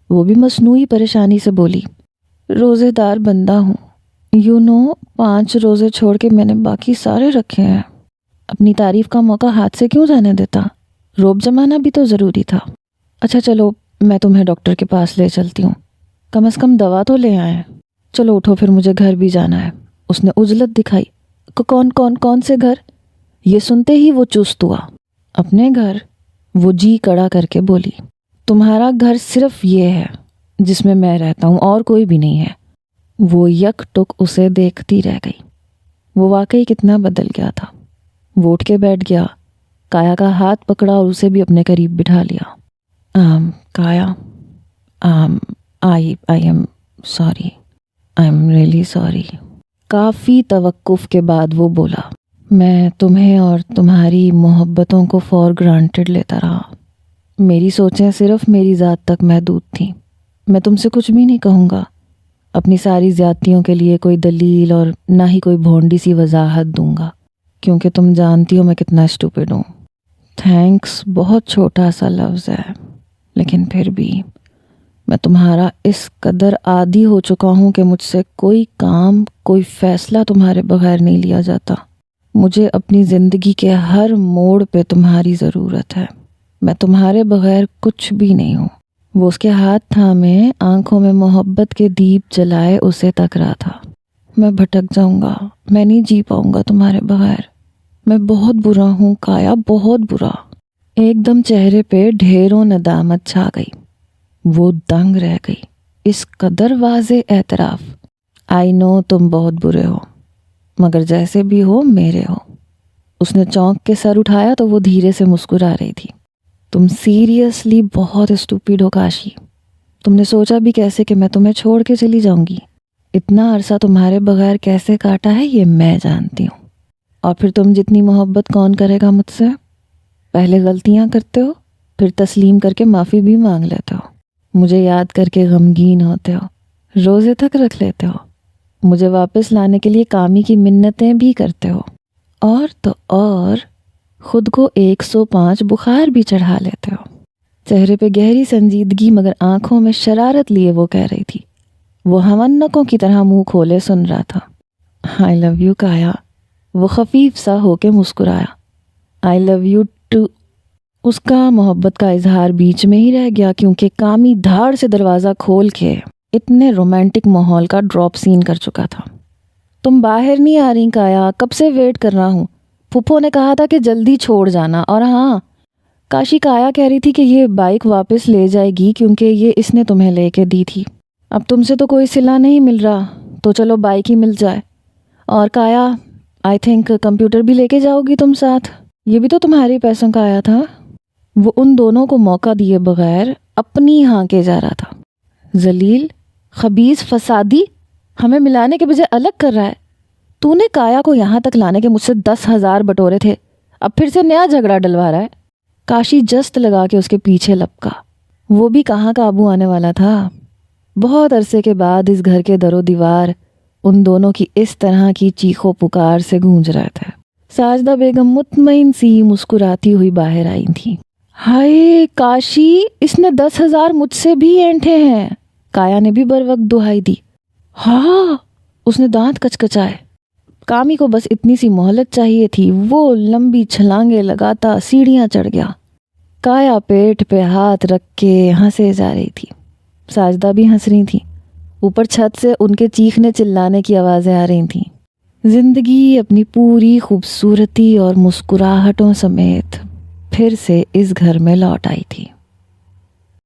[SPEAKER 1] وہ بھی مصنوعی پریشانی سے بولی۔ روزے دار بندہ ہوں، 5 روزے چھوڑ کے میں نے باقی سارے رکھے ہیں۔ اپنی تعریف کا موقع ہاتھ سے کیوں جانے دیتا؟ روب جمانا بھی تو ضروری تھا۔ اچھا چلو، میں تمہیں ڈاکٹر کے پاس لے چلتی ہوں، کم از کم دوا تو لے آئیں۔ چلو اٹھو، پھر مجھے گھر بھی جانا ہے۔ اس نے عجلت دکھائی۔ کون سے گھر؟ یہ سنتے ہی وہ چست ہوا۔ اپنے گھر، وہ جی کڑا کر کے بولی۔ تمہارا گھر صرف یہ ہے جس میں رہتا ہوں، اور کوئی بھی نہیں ہے۔ وہ یک ٹک اسے دیکھتی رہ گئی۔ وہ واقعی کتنا بدل گیا تھا۔ وہ اٹھ کے بیٹھ گیا، کایا کا ہاتھ پکڑا اور اسے بھی اپنے قریب بٹھا لیا۔ Kaya, I am sorry, I am really sorry. کافی توقف کے بعد وہ بولا، میں تمہیں اور تمہاری محبتوں کو فار گرانٹڈ لیتا رہا۔ میری سوچیں صرف میری ذات تک محدود تھیں۔ میں تم سے کچھ بھی نہیں کہوں گا، اپنی ساری زیادتیوں کے لیے کوئی دلیل اور نہ ہی کوئی بھونڈی سی وضاحت دوں گا، کیونکہ تم جانتی ہو میں کتنا اسٹوپڈ ہوں۔ تھینکس بہت چھوٹا سا لفظ ہے، لیکن پھر بھی میں تمہارا اس قدر عادی ہو چکا ہوں کہ مجھ سے کوئی کام، کوئی فیصلہ تمہارے بغیر نہیں لیا جاتا۔ مجھے اپنی زندگی کے ہر موڑ پہ تمہاری ضرورت ہے۔ میں تمہارے بغیر کچھ بھی نہیں ہوں۔ وہ اس کے ہاتھ تھامے، آنکھوں میں محبت کے دیپ جلائے اسے تک رہا تھا۔ میں بھٹک جاؤں گا، میں نہیں جی پاؤں گا تمہارے بغیر۔ میں بہت برا ہوں کایا، بہت برا۔ ایک دم چہرے پہ ڈھیروں ندامت چھا گئی۔ وہ دنگ رہ گئی۔ اس قدر واضح اعتراف۔ آئی نو تم بہت برے ہو، مگر جیسے بھی ہو میرے ہو۔ اس نے چونک کے سر اٹھایا تو وہ دھیرے سے مسکرا رہی تھی۔ تم سیریسلی بہت اسٹوپڈ ہو کاشی۔ تم نے سوچا بھی کیسے کہ میں تمہیں چھوڑ کے چلی جاؤں گی؟ اتنا عرصہ تمہارے بغیر کیسے کاٹا ہے یہ میں جانتی ہوں۔ اور پھر تم جتنی محبت کون کرے گا مجھ سے؟ پہلے غلطیاں کرتے ہو، پھر تسلیم کر کے معافی بھی مانگ لیتے ہو، مجھے یاد کر کے غمگین ہوتے ہو، روزے تک رکھ لیتے ہو، مجھے واپس لانے کے لیے کامی کی منتیں بھی کرتے ہو، اور تو اور خود کو 105 بخار بھی چڑھا لیتے ہو۔ چہرے پہ گہری سنجیدگی مگر آنکھوں میں شرارت لیے وہ کہہ رہی تھی۔ وہ ہمنکوں کی طرح منہ کھولے سن رہا تھا۔ آئی لو یو کایا۔ وہ خفیف سا ہو کے مسکرایا۔ آئی لو یو ٹو۔ اس کا محبت کا اظہار بیچ میں ہی رہ گیا کیونکہ کامی دھاڑ سے دروازہ کھول کے اتنے رومانٹک ماحول کا ڈراپ سین کر چکا تھا۔ تم باہر نہیں آ رہی کایا، کب سے ویٹ کر رہا ہوں۔ پھپھو نے کہا تھا کہ جلدی چھوڑ جانا، اور ہاں کاشی کایا کہہ رہی تھی کہ یہ بائک واپس لے جائے گی کیونکہ یہ اس نے تمہیں لے کے دی تھی۔ اب تم سے تو کوئی صلہ نہیں مل رہا تو چلو بائک ہی مل جائے۔ اور کایا آئی تھنک کمپیوٹر بھی لے کے جاؤ گی تم ساتھ، یہ بھی تو تمہارے پیسوں کا آیا تھا۔ وہ ان دونوں کو موقع دیے بغیر اپنی ہاں کے جا رہا تھا۔ ذلیل، خبیث، فسادی، ہمیں ملانے کے بجائے الگ کر رہا ہے۔ تو نے کایا کو یہاں تک لانے کے مجھ سے 10,000 بٹورے تھے، اب پھر سے نیا جھگڑا ڈلوا رہا ہے۔ کاشی جست لگا کے اس کے پیچھے لپکا۔ وہ بھی کہاں قابو آنے والا تھا۔ بہت عرصے کے بعد اس گھر کے در و دیوار ان دونوں کی اس طرح کی چیخو پکار سے گونج رہے تھے۔ ساجدہ بیگم مطمئن سی مسکراتی ہوئی باہر آئی تھی۔ ہائے کاشی، اس نے 10,000 مجھ سے بھی اینٹھے ہیں۔ کایا نے بھی بر وقت دہائی دی۔ ہاں، اس نے دانت کچکچائے۔ کامی کو بس اتنی سی مہلت چاہیے تھی، وہ لمبی چھلانگیں لگاتا سیڑھیاں چڑھ گیا۔ کایا پیٹ پہ ہاتھ رکھ کے ہنسے جا رہی تھی، ساجدہ بھی ہنس رہی تھی۔ اوپر چھت سے ان کے چیخنے چلانے کی آوازیں آ رہی تھیں۔ زندگی اپنی پوری خوبصورتی اور مسکراہٹوں سمیت پھر سے اس گھر میں لوٹ آئی تھی۔